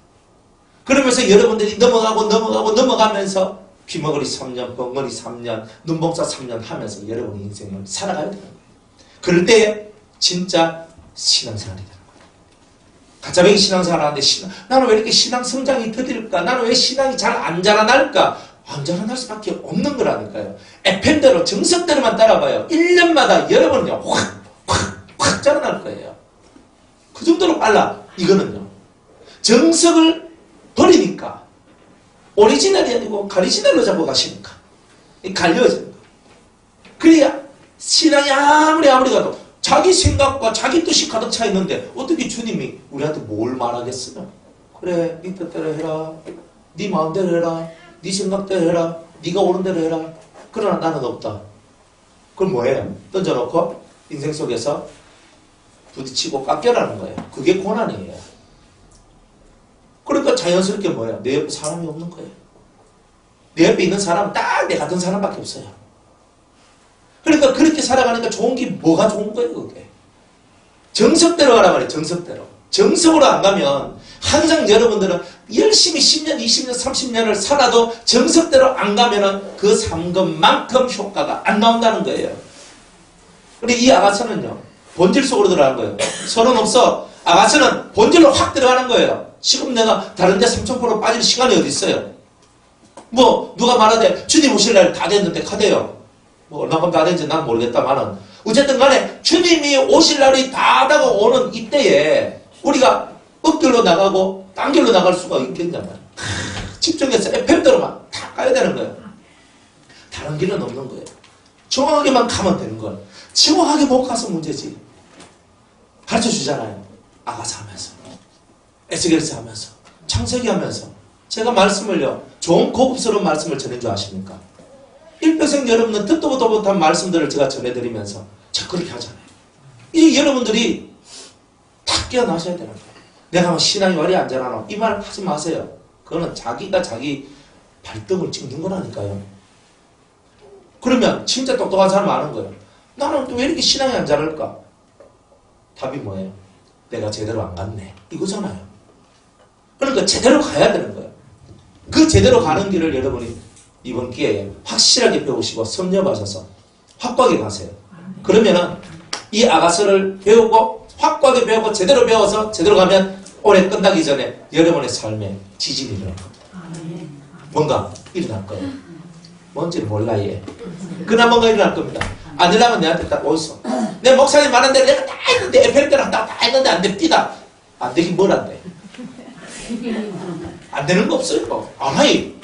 그러면서 여러분들이 넘어가면서 귀머거리 3년, 벙어리 3년, 눈봉사 3년 하면서 여러분의 인생을 살아가야 돼요. 그럴 때 진짜 신앙생활이 되는 거예요. 가짜배기 신앙생활 하는데 나는 왜 이렇게 신앙 성장이 더딜까? 나는 왜 신앙이 잘 안 자라날까? 안 자라날 수밖에 없는 거라니까요. FM대로 정석대로만 따라가요. 1년마다 여러분은요 확 자라날 거예요. 그 정도로 빨라. 이거는요 정석을 버리니까 오리지널이 아니고 가리지널로 잡고 가시니까 갈려지는 거. 그래야 신앙이 아무리 가도 자기 생각과 자기 뜻이 가득 차 있는데 어떻게 주님이 우리한테 뭘 말하겠어요? 그래 네 뜻대로 해라, 네 마음대로 해라, 네 생각대로 해라, 네가 옳은 대로 해라. 그러나 나는 없다. 그럼 뭐예요? 던져놓고 인생 속에서 부딪히고 깎여라는 거예요. 그게 고난이에요. 그러니까 자연스럽게 뭐예요? 내 옆에 사람이 없는 거예요. 내 옆에 있는 사람은 딱 내 같은 사람밖에 없어요. 그러니까 그렇게 살아가니까 좋은 게 뭐가 좋은 거예요, 그게? 정석대로 가라 말이에요, 정석대로. 정석으로 안 가면 항상 여러분들은 열심히 10년, 20년, 30년을 살아도 정석대로 안 가면은 그 산 것만큼 효과가 안 나온다는 거예요. 근데 이 아가서는요, 본질 속으로 들어가는 거예요. 서론 없어. 아가서는 본질로 확 들어가는 거예요. 지금 내가 다른 데 3000% 빠질 시간이 어디 있어요? 뭐 누가 말하되 주님 오실 날 다 됐는데 가대요. 뭐 얼마큼 다 됐는지 난 모르겠다마는 어쨌든 간에 주님이 오실 날이 다 다가오는 이때에 우리가 엇길로 나가고 딴 길로 나갈 수가 있겠냐면 집중해서 FM대로만 다 가야 되는 거예요. 다른 길은 없는 거예요. 정확하게만 가면 되는 거예요. 정확하게 못 가서 문제지. 가르쳐 주잖아요. 아가서 하면서, 에스겔서 하면서, 창세기 하면서. 제가 말씀을요, 좋은 고급스러운 말씀을 전해준 줄 아십니까? 일평생 여러분은 듣도 보도 못한 말씀들을 제가 전해드리면서 자 그렇게 하잖아요. 이제 여러분들이 다 깨어나셔야 되는 거예요. 내가 뭐 신앙이 말이 안 자라나 이 말 하지 마세요. 그거는 자기가 자기 발등을 찍는 거라니까요. 그러면 진짜 똑똑한 사람 아는 거예요. 나는 또 왜 이렇게 신앙이 안 자랄까? 답이 뭐예요? 내가 제대로 안 갔네. 이거잖아요. 그러니까 제대로 가야 되는 거예요. 그 제대로 가는 길을 여러분이 이번 기회에 확실하게 배우시고 섭렵하셔서 확고하게 가세요. 그러면은 이 아가서를 배우고 확고하게 배우고 제대로 배워서 제대로 가면 올해 끝나기 전에 여러분의 삶에 지진이 일어날 겁니다. 뭔가 일어날 거예요. 뭔지는 몰라 얘. 그러나 뭔가 일어날 겁니다. 안 되려면 내한테 딱 오있어. 내 목사님 말한 대로 내가 다 했는데 에펠 때랑 다 했는데 안 됩니다. 안 되긴 뭘 안 돼. 안 되는 거 없어요. 안 하이.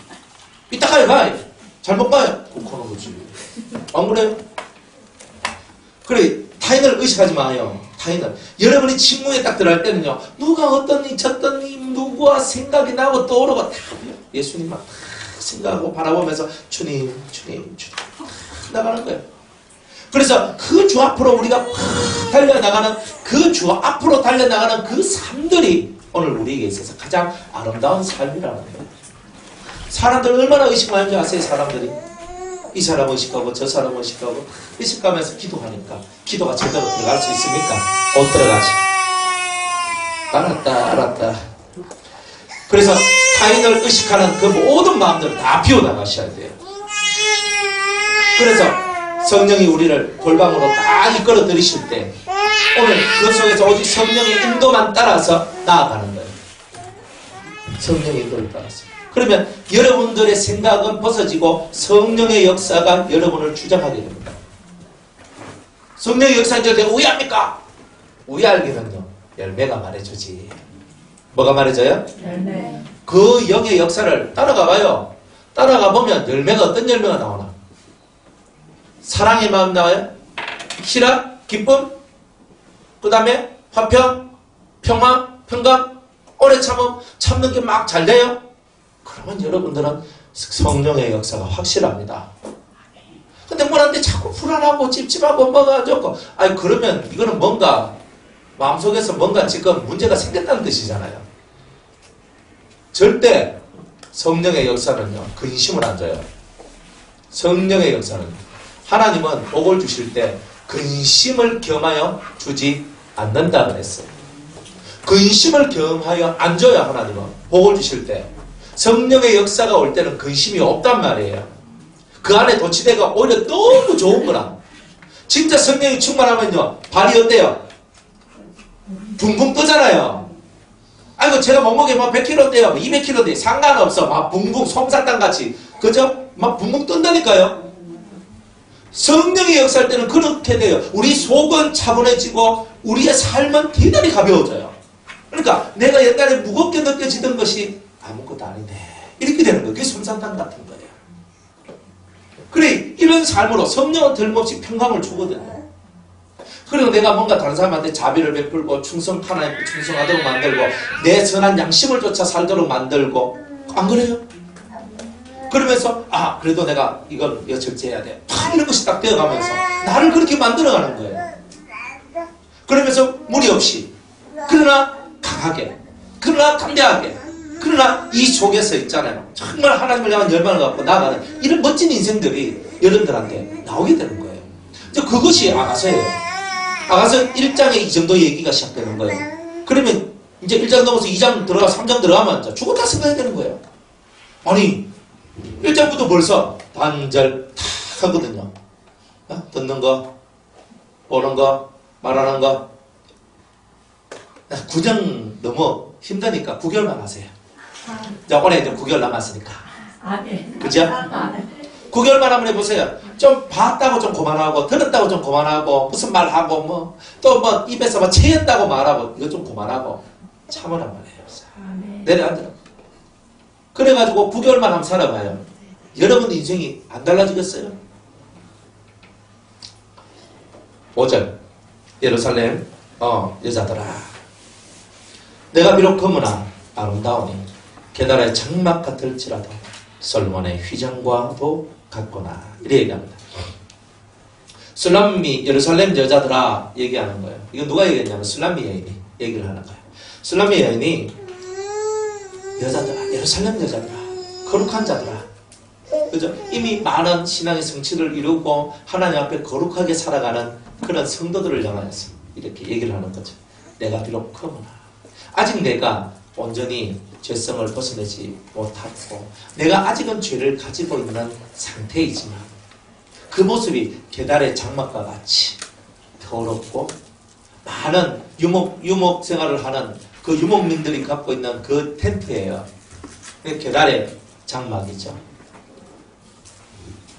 이따가 해봐. 잘못 봐요. 그렇게 하는 거지. 안 그래요? 그래, 타인을 의식하지 마요. 타인을. 여러분이 침묵에 딱 들어갈 때는요, 누가 어떠니, 저떠니, 누구와 생각이 나고 떠오르고 다 예수님만 다 생각하고 바라보면서 주님, 주님, 주님 나가는 거예요. 그래서 그 주 앞으로 우리가 팍 달려나가는 그 주 앞으로 달려나가는 그 삶들이 오늘 우리에게 있어서 가장 아름다운 삶이라는 거예요. 사람들 얼마나 의식 많이 하는지 아세요? 사람들이 이 사람 의식하고 저 사람 의식하고 의식하면서 기도하니까 기도가 제대로 들어갈 수 있습니까? 못 들어가지. 알았다. 그래서 타인을 의식하는 그 모든 마음들을 다 비워나가셔야 돼요. 그래서 성령이 우리를 골방으로 딱 이끌어 들이실 때 오늘 그 속에서 오직 성령의 인도만 따라서 나아가는 거예요. 성령의 인도를 따라서. 그러면 여러분들의 생각은 벗어지고 성령의 역사가 여러분을 주장하게 됩니다. 성령의 역사인지 내가 우회합니까? 우회하기는요, 열매가 말해주지. 뭐가 말해줘요? 열매. 그 영의 역사를 따라가 봐요. 따라가 보면 열매가 어떤 열매가 나오나? 사랑의 마음 나와요? 희락, 기쁨, 그 다음에 화평, 평화, 평강, 오래 참는 게 막 잘 돼요? 그러면 여러분들은 성령의 역사가 확실합니다. 근데 뭐라는데 자꾸 불안하고 찝찝하고 뭐가 좋고 아니 그러면 이거는 뭔가 마음속에서 뭔가 지금 문제가 생겼다는 뜻이잖아요. 절대 성령의 역사는요 근심을 안 줘요. 성령의 역사는 하나님은 복을 주실 때 근심을 겸하여 주지 않는다 그랬어요. 근심을 겸하여 안 줘요. 하나님은 복을 주실 때 성령의 역사가 올 때는 근심이 없단 말이에요. 그 안에 도취대가 오히려 너무 좋은 거라. 진짜 성령이 충만하면요 발이 어때요? 붕붕 뜨잖아요. 아이고 제가 몸무게 뭐 100kg 돼요 200kg 돼 상관없어. 막 붕붕 솜사탕 같이 그죠? 막 붕붕 뜬다니까요. 성령의 역사할 때는 그렇게 돼요. 우리 속은 차분해지고 우리의 삶은 대단히 가벼워져요. 그러니까 내가 옛날에 무겁게 느껴지던 것이 아무것도 아닌데 이렇게 되는 거예요. 그게 솜사탕 같은 거예요. 그래, 이런 삶으로 성령은 틀림없이 평강을 주거든요. 그리고 내가 뭔가 다른 사람한테 자비를 베풀고 하나님께 충성하도록 만들고 내 선한 양심을 쫓아 살도록 만들고, 안 그래요? 그러면서 그래도 내가 이걸 절제해야 돼. 이런 것이 딱 되어가면서 나를 그렇게 만들어가는 거예요. 그러면서 무리 없이, 그러나 강하게, 그러나 담대하게, 그러나 이 속에서 있잖아요. 정말 하나님을 향한 열망을 갖고 나아가는 이런 멋진 인생들이 여러분들한테 나오게 되는 거예요. 이제 그것이 아가서예요. 아가서 1장에 이 정도 얘기가 시작되는 거예요. 그러면 이제 1장 넘어서 2장 들어가 3장 들어가면 이제 죽었다 생각이 되는 거예요. 아니 1장부터 벌써 단절 탁 하거든요. 듣는 거, 보는 거, 말하는 거. 9장 너무 힘드니까 9개월만 하세요. 자, 올해 이제 9개월 남았으니까. 그죠? 9개월만 한번 해보세요. 좀 봤다고 좀 그만하고, 들었다고 좀 그만하고, 무슨 말하고, 또 입에서 체했다고 말하고, 이거 좀 그만하고, 참으란 말이에요. 내려앉으라. 그래가지고 9개월만 한번 살아봐요. 여러분 인생이 안 달라지겠어요? 5절. 예루살렘, 여자들아. 내가 비록 검으나 아름다우니, 게다라의 장막 같을지라도, 솔로몬의 휘장과도 같구나. 이렇게 얘기합니다. 술람미 예루살렘 여자들아 얘기하는 거예요. 이거 누가 얘기했냐면 술람미 여인이 얘기를 하는 거예요. 술람미 여인이 여자들아, 예루살렘 여자들아, 거룩한 자들아, 그죠? 이미 많은 신앙의 성취를 이루고 하나님 앞에 거룩하게 살아가는 그런 성도들을 향하여서 이렇게 얘기를 하는 거죠. 내가 비록 커무나 아직 내가 온전히 죄성을 벗어내지 못하고 내가 아직은 죄를 가지고 있는 상태이지만 그 모습이 게달의 장막과 같이 더럽고 많은 유목 생활을 하는 그 유목민들이 갖고 있는 그 텐트예요. 게달의 장막이죠.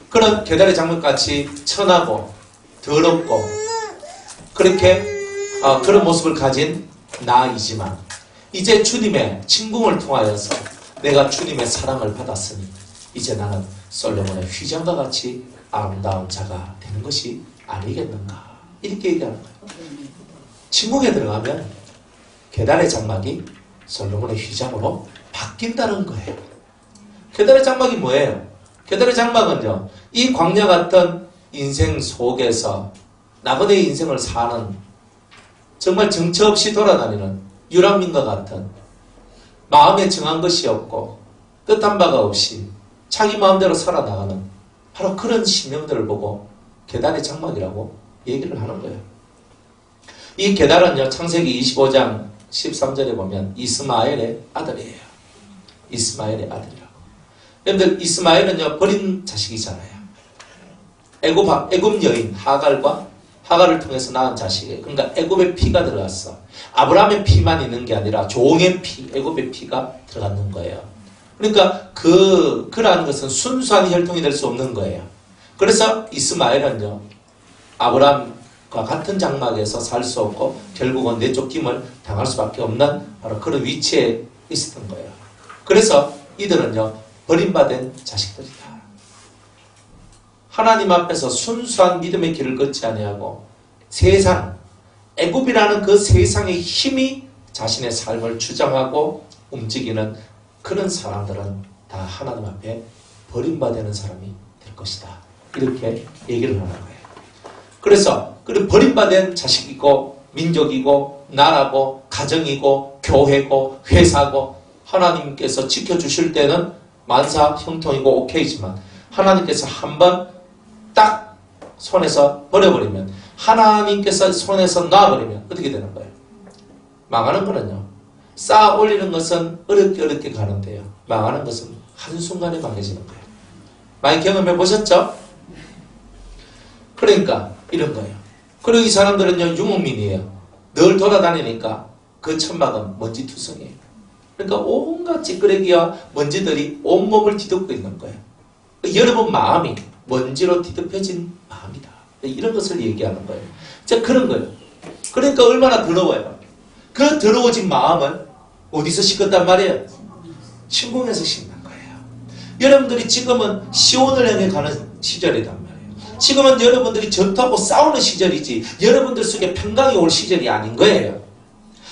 그런 게달의 장막같이 천하고 더럽고 그렇게 그런 모습을 가진 나이지만 이제 주님의 침궁을 통하여서 내가 주님의 사랑을 받았으니 이제 나는 솔로몬의 휘장과 같이 아름다운 자가 되는 것이 아니겠는가, 이렇게 얘기하는 거예요. 침궁에 들어가면 게달의 장막이 솔로몬의 휘장으로 바뀐다는 거예요. 게달의 장막이 뭐예요? 게달의 장막은요, 이 광야 같은 인생 속에서 나그네의 인생을 사는 정말 정처 없이 돌아다니는 유랑민과 같은 마음에 정한 것이 없고 뜻한 바가 없이 자기 마음대로 살아나가는 바로 그런 심령들을 보고 게달의 장막이라고 얘기를 하는 거예요. 이 게달은요, 창세기 25장 13절에 보면 이스마엘의 아들이에요. 이스마엘의 아들이라고. 여러분들, 이스마엘은요, 버린 자식이잖아요. 애굽 여인 하갈을 통해서 낳은 자식이에요. 그러니까 애굽의 피가 들어갔어. 아브라함의 피만 있는 게 아니라 종의 피, 애굽의 피가 들어갔는 거예요. 그러니까 그라는 것은 순수한 혈통이 될 수 없는 거예요. 그래서 이스마엘은요, 아브라함과 같은 장막에서 살 수 없고 결국은 내쫓김을 당할 수밖에 없는 바로 그런 위치에 있었던 거예요. 그래서 이들은요, 버림받은 자식들이다. 하나님 앞에서 순수한 믿음의 길을 걷지 아니하고 세상, 애굽이라는 그 세상의 힘이 자신의 삶을 주장하고 움직이는 그런 사람들은 다 하나님 앞에 버림받는 사람이 될 것이다. 이렇게 얘기를 하는 거예요. 그래서 그 버림받은 자식이고 민족이고 나라고 가정이고 교회고 회사고 하나님께서 지켜주실 때는 만사 형통이고 오케이지만 하나님께서 한번 딱 손에서 버려버리면, 하나님께서 손에서 놔버리면 어떻게 되는 거예요? 망하는 거는요, 쌓아 올리는 것은 어렵게 가는데요, 망하는 것은 한순간에 망해지는 거예요. 많이 경험해 보셨죠? 그러니까 이런 거예요. 그리고 이 사람들은요, 유목민이에요. 늘 돌아다니니까 그 천막은 먼지투성이에요. 그러니까 온갖 찌끄레기와 먼지들이 온몸을 뒤덮고 있는 거예요. 여러분 마음이 먼지로 뒤덮여진 마음이다. 이런 것을 얘기하는 거예요. 자, 그런 거예요. 그러니까 얼마나 더러워요. 그 더러워진 마음을 어디서 씻었단 말이에요? 침공에서 씻는 거예요. 여러분들이 지금은 시온을 향해 가는 시절이단 말이에요. 지금은 여러분들이 전투하고 싸우는 시절이지 여러분들 속에 평강이 올 시절이 아닌 거예요.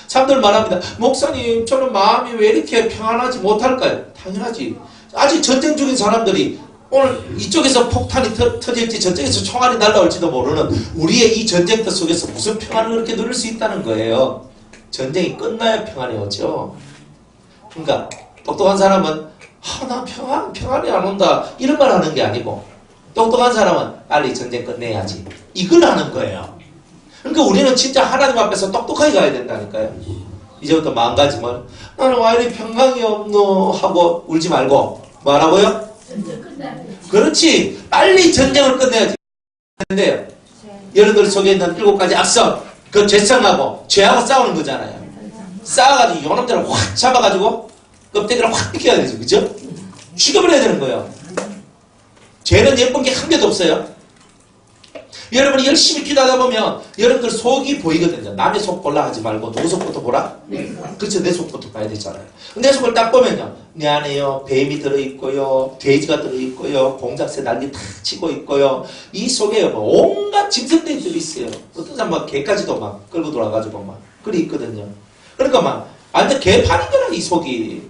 사람들 말합니다. 목사님, 저는 마음이 왜 이렇게 평안하지 못할까요? 당연하지. 아직 전쟁 중인 사람들이 오늘 이쪽에서 폭탄이 터질지 저쪽에서 총알이 날라올지도 모르는 우리의 이 전쟁터 속에서 무슨 평안을 그렇게 누릴 수 있다는 거예요. 전쟁이 끝나야 평안이 오죠. 그러니까 똑똑한 사람은 나 평안이 안 온다 이런 말 하는 게 아니고 똑똑한 사람은 빨리 전쟁 끝내야지 이걸 하는 거예요. 그러니까 우리는 진짜 하나님 앞에서 똑똑하게 가야 된다니까요. 이제부터 마음가짐을 나는 왜 이리 평강이 없노 하고 울지 말고 뭐라고요? 그렇지. 빨리 전쟁을 끝내야지. 근데요. 여러분들 속에 있는 7가지 악성 그 죄성하고 죄하고 싸우는 거잖아요. 싸워가지고 요놈들을 확 잡아가지고 껍데기를 확 벗겨야 되죠. 그죠? 죽여버려야 되는 거예요. 죄는 예쁜 게 한 개도 없어요. 여러분이 열심히 기도하다 보면 여러분들 속이 보이거든요. 남의 속 보려 하지 말고 누구 속부터 보라? 그렇죠. 내 속부터 봐야 되잖아요. 내 속을 딱 보면요. 내 안에요. 뱀이 들어있고요. 돼지가 들어있고요. 공작새 날개 탁 치고 있고요. 이 속에 온갖 짐승들이 있어요. 어떤 사람 막 개까지도 막 끌고 돌아가지고 막 그리 있거든요. 그러니까 막 완전 개판인 거라 이 속이.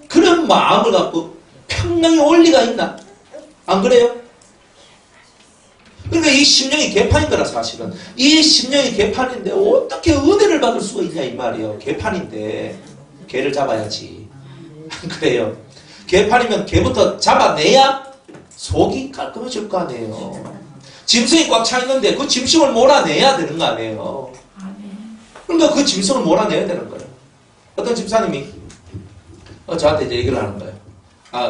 그런 마음을 갖고 평강이 올 리가 있나? 안 그래요? 그러니까 이 심령이 개판인 거라 사실은. 이 심령이 개판인데 어떻게 은혜를 받을 수가 있냐 이 말이에요. 개판인데 개를 잡아야지. 그래요. 개판이면 개부터 잡아내야 속이 깔끔해질 거 아니에요. 짐승이 꽉 차 있는데 그 짐승을 몰아내야 되는 거 아니에요. 그러니까 그 짐승을 몰아내야 되는 거예요. 어떤 집사님이 저한테 이제 얘기를 하는 거예요.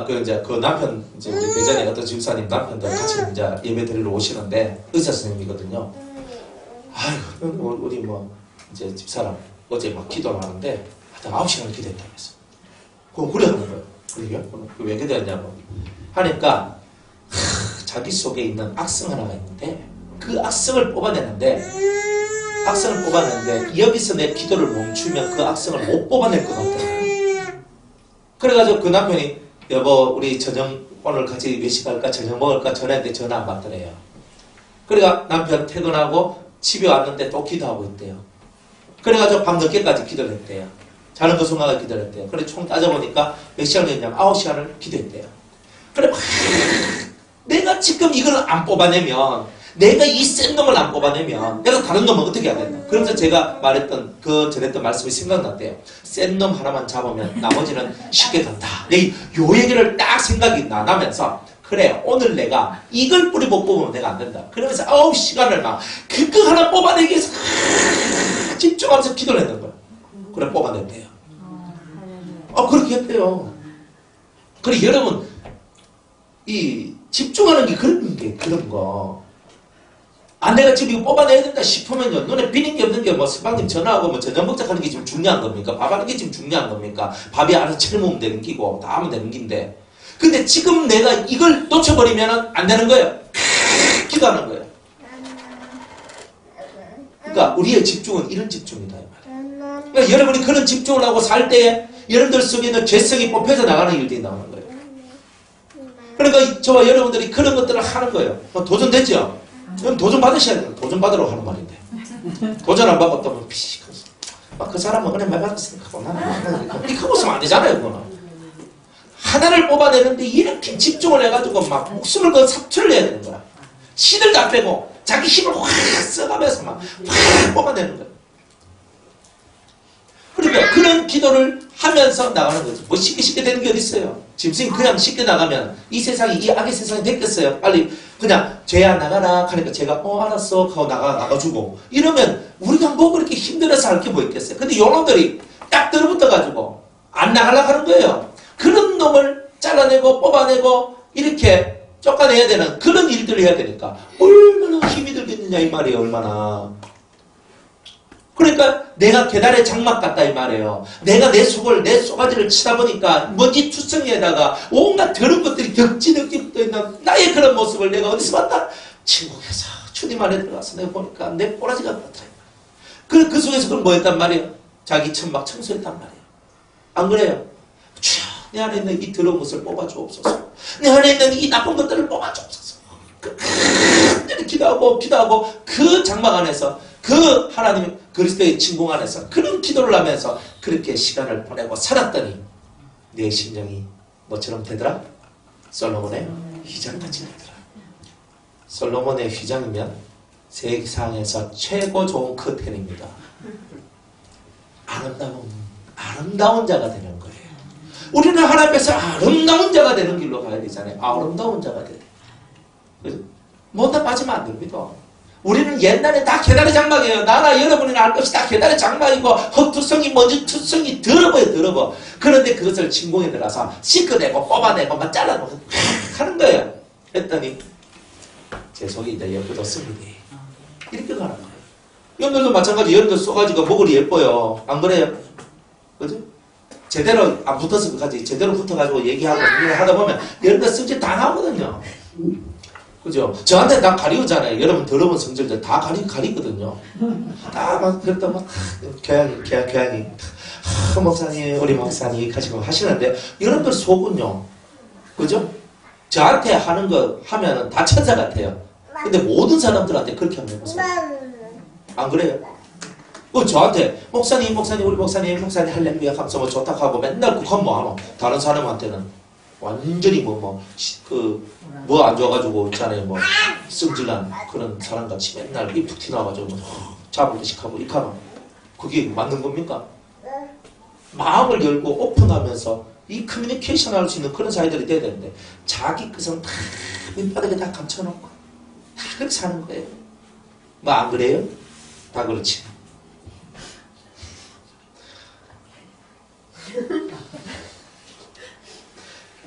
그 남편, 이제 우리 대전에 어떤 집사님 남편도 같이 이제 예배 드리러 오시는데 의사 선생님이거든요. 아이고, 우리 이제 집사람 어제 막 기도를 하는데 하여튼 9시간을 기도했다면서. 그래 하는 거예요. 그러게요? 왜 기도했냐고. 하니까, 자기 속에 있는 악성 하나가 있는데, 그 악성을 뽑아내는데, 여기서 내 기도를 멈추면 그 악성을 못 뽑아낼 것 같아요. 그래가지고 그 남편이 여보 우리 저녁 오늘 같이 몇 시간 갈까 저녁 먹을까 전화했는데 전화 안 받더래요. 그러니까 남편 퇴근하고 집에 왔는데 또 기도하고 있대요. 그래가지고 밤 늦게까지 기도를 했대요. 자는 그 순간에 기도를 했대요. 그래 총 따져보니까 몇 시간을 했냐면 9시간을 기도했대요. 그래 내가 지금 이걸 안 뽑아내면 내가 이 센 놈을 안 뽑아내면 내가 다른 놈은 어떻게 해야 되나? 그러면서 제가 말했던 그 전했던 말씀이 생각났대요. 센 놈 하나만 잡으면 나머지는 쉽게 된다. 요 얘기를 딱 생각이 나면서 그래 오늘 내가 이걸 뿌리 못 뽑으면 내가 안 된다. 그러면서 9시간을 막 그거 하나 뽑아내기 위해서 집중하면서 기도를 했는 거야. 그래 뽑아냈대요. 그렇게 했대요. 그래 여러분 이 집중하는 게 그런 거. 내가 지금 이거 뽑아내야 된다 싶으면요. 눈에 비는 게 없는 게 서방님 전화하고 저녁 먹자 하는 게 지금 중요한 겁니까? 밥하는 게 지금 중요한 겁니까? 밥이 알아서 채먹으면 되는 기고 다 하면 되는 긴데. 근데 지금 내가 이걸 놓쳐버리면 안 되는 거예요. 기도하는 거예요. 그러니까 우리의 집중은 이런 집중이다. 이 말이에요. 그러니까 여러분이 그런 집중을 하고 살 때에 여러분들 속에 있는 죄성이 뽑혀서 나가는 일들이 나오는 거예요. 그러니까 저와 여러분들이 그런 것들을 하는 거예요. 도전됐죠? 그럼 도전 받으셔야 돼요. 도전 받으라고 하는 말인데. 도전 안 받고 또 피식 하고. 그 사람은 은혜 많이 받았으니까. 나는 이렇게 하고 있으면 안 되잖아요. 그거는. 하나를 뽑아내는데 이렇게 집중을 해가지고 막 목숨을 그 삽투를 내야 되는 거야. 신을 다 빼고 자기 힘을 확 써가면서 막 확 뽑아내는 거야. 그러니까 그런 기도를 하면서 나가는 거지. 뭐 쉽게 되는 게 어디 있어요? 짐승이 그냥 쉽게 나가면 이 세상이 이 악의 세상이 됐겠어요? 빨리 그냥 죄야 나가라 하니까 제가 알았어 하고 나가주고 이러면 우리가 뭐 그렇게 힘들어서 할 게 뭐 있겠어요? 근데 요놈들이 딱 들어붙어가지고 안 나가려고 하는 거예요. 그런 놈을 잘라내고 뽑아내고 이렇게 쫓아내야 되는 그런 일들을 해야 되니까 얼마나 힘이 들겠느냐 이 말이에요. 얼마나. 그러니까 내가 계달의 장막 같다 이 말이에요. 내가 내 속을 내 쏘가지를 치다 보니까 먼지 투성이에다가 온갖 더러운 것들이 덕지덕지 붙어있는 나의 그런 모습을 내가 어디서 봤다? 천국에서 주님 안에 들어가서 내가 보니까 내 꼬라지가 같더라. 그 속에서 그럼 뭐였단 말이에요? 자기 천막 청소했단 말이에요. 안 그래요? 주여, 내 안에 있는 이 더러운 것을 뽑아주옵소서. 내 안에 있는 이 나쁜 것들을 뽑아주옵소서. 기도하고 그 장막 안에서 그 하나님 그리스도의 진공 안에서 그런 기도를 하면서 그렇게 시간을 보내고 살았더니 내 심정이 뭐처럼 되더라? 솔로몬의 휘장같이 되더라. 솔로몬의 휘장이면 세상에서 최고 좋은 커튼입니다. 아름다운 자가 되는 거예요. 우리는 하나님 앞에서 아름다운 자가 되는 길로 가야 되잖아요. 아름다운 자가 돼야 돼요. 뭐다 빠지면 안 됩니다. 우리는 옛날에 다 계달의 장막이에요. 나나 여러분이나 알 것이 다 계달의 장막이고 헛투성이 먼지투성이 더러워요. 그런데 그것을 진공에 들어가서 씻어내고 뽑아내고 막 잘라내고 하는 거예요. 했더니 제 속이 이제 예뻐졌습니다. 이렇게 가는 거예요. 여러분들도 마찬가지. 여러분들 쏘가지고 목걸이 예뻐요. 안 그래요? 그죠? 제대로 안 붙어서 그까지 제대로 붙어가지고 얘기하고 하다 보면 여러분들 성질 다 나오거든요. 그죠? 저한테 다 가리우잖아요. 여러분 더러운 성질들 다 가리거든요. 다 막 그랬다 막 교양이 목사님 우리 목사님 가시고 하시는데 여러분들 속은요. 그죠? 저한테 하는 거 하면은 다 천사 같아요. 근데 모든 사람들한테 그렇게 하면 해보세요. 안 그래요? 저한테 목사님 우리 목사님 할렐루야 하면서 뭐 좋다 하고 맨날 그건 뭐하노? 다른 사람한테는 완전히 뭐 안 좋아가지고 있잖아요. 뭐 성질난 그런 사람같이 맨날 입툭 튀나가지고 뭐 잡을 듯이 하고 이렇게 하면 그게 맞는 겁니까? 마음을 열고 오픈하면서 이 커뮤니케이션 할 수 있는 그런 사이들이 돼야 되는데 자기 것은 다 밑바닥에 다 감춰놓고 다 그렇게 사는 거예요. 뭐 안 그래요? 다 그렇지.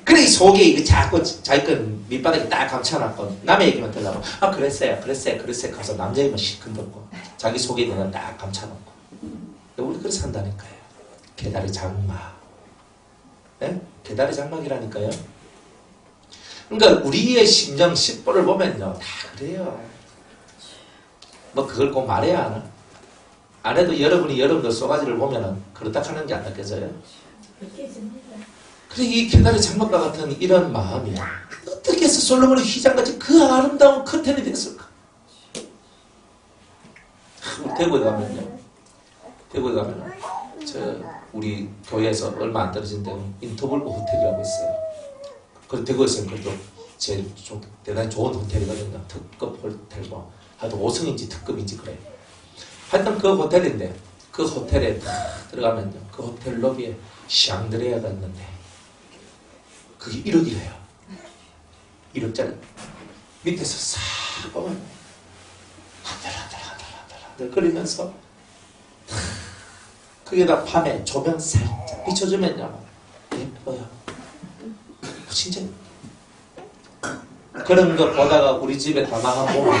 그래 속에 이거 자꾸 자기 건 밑바닥에 딱 감춰놨고 남의 얘기만 들으려고 그랬어요 가서 남자 얘기만 시큰 듣고 자기 속에 있는 건 딱 감춰놓고 우리 그렇게 산다니까요. 계달의 장막. 네? 계달의 장막이라니까요. 그러니까 우리의 심정 10보를 보면요 다 그래요. 뭐 그걸 꼭 말해야 하나? 안 해도 여러분들 쏘가지를 보면은 그렇다 하는 게 안 느껴져요? 그래 이 계달의 장막과 같은 이런 마음이 어떻게 해서 솔로몬의 휘장같이 그 아름다운 커튼이 됐을까? 대구에 가면요. 우리 교회에서 얼마 안 떨어진 데는 인터벌브 호텔이라고 있어요. 그 대구에서는 그래도 제일 좀 대단히 좋은 호텔이거든요. 특급 호텔 하여튼 5성인지 특급인지 그래요. 하여튼 그 호텔인데 그 호텔에 딱 들어가면요. 그 호텔 로비에 샹드레아가 있는데 그게 1억이래요. 1억짜리. 밑에서 싹 보면 한들 거리면서 거기다 밤에 조명 살짝 비춰주면요. 예뻐요. 진짜 그런 거 보다가 우리 집에 다 나가고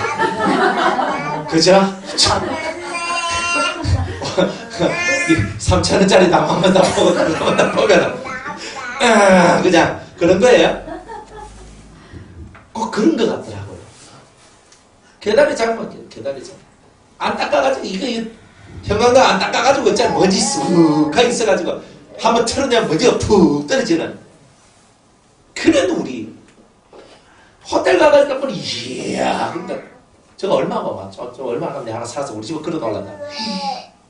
그죠? 3,000원짜리 나가면 다 보면 그냥 그런 거예요. 꼭 그런 거 같더라고요. 계달의 장막이에요. 계달의 장막. 안 닦아가지고 이거 형광등 안 닦아가지고 있잖아. 먼지 쑥하게 있어가지고 한번 틀어내면 먼지가 푹 떨어지는 그런 우리 호텔 가가지고 보니 이야 근데 저거 얼마가 맞죠? 저 얼마 하면 내가 하나 사서 우리 집에 끌어놓으려다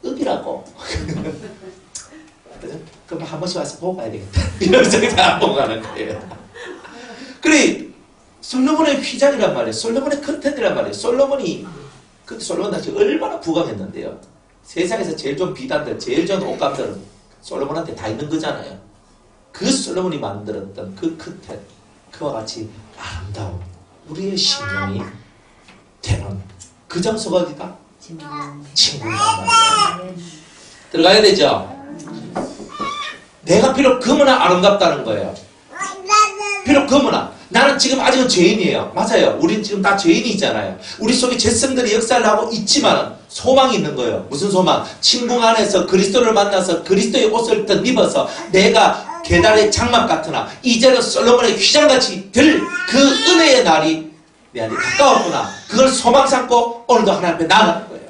읍이라고 그럼 한 번씩 와서 보고 가야 되겠다 이러면서 다 보고 가는 거예요. 그래 솔로몬의 휘장이란 말이에요. 솔로몬의 커튼이란 말이에요. 솔로몬 당시 얼마나 부강했는데요. 세상에서 제일 좋은 비단들 제일 좋은 옷감들은 솔로몬한테 다 있는 거잖아요. 그 솔로몬이 만들었던 그 커튼 그와 같이 아름다운 우리의 심령이 되는 그 장소가 어디다? 친구란 말이에요. 들어가야 되죠? 내가 비록 그무나 아름답다는 거예요. 비록 그무나 나는 지금 아직은 죄인이에요. 맞아요. 우린 지금 다 죄인이잖아요. 우리 속에 죄성들이 역사를 하고 있지만 소망이 있는 거예요. 무슨 소망? 친궁 안에서 그리스도를 만나서 그리스도의 옷을 입어서 내가 계달의 장막 같으나 이제는 솔로몬의 휘장같이 될 그 은혜의 날이 내 안에 가까웠구나. 그걸 소망 삼고 오늘도 하나님 앞에 나아가는 거예요.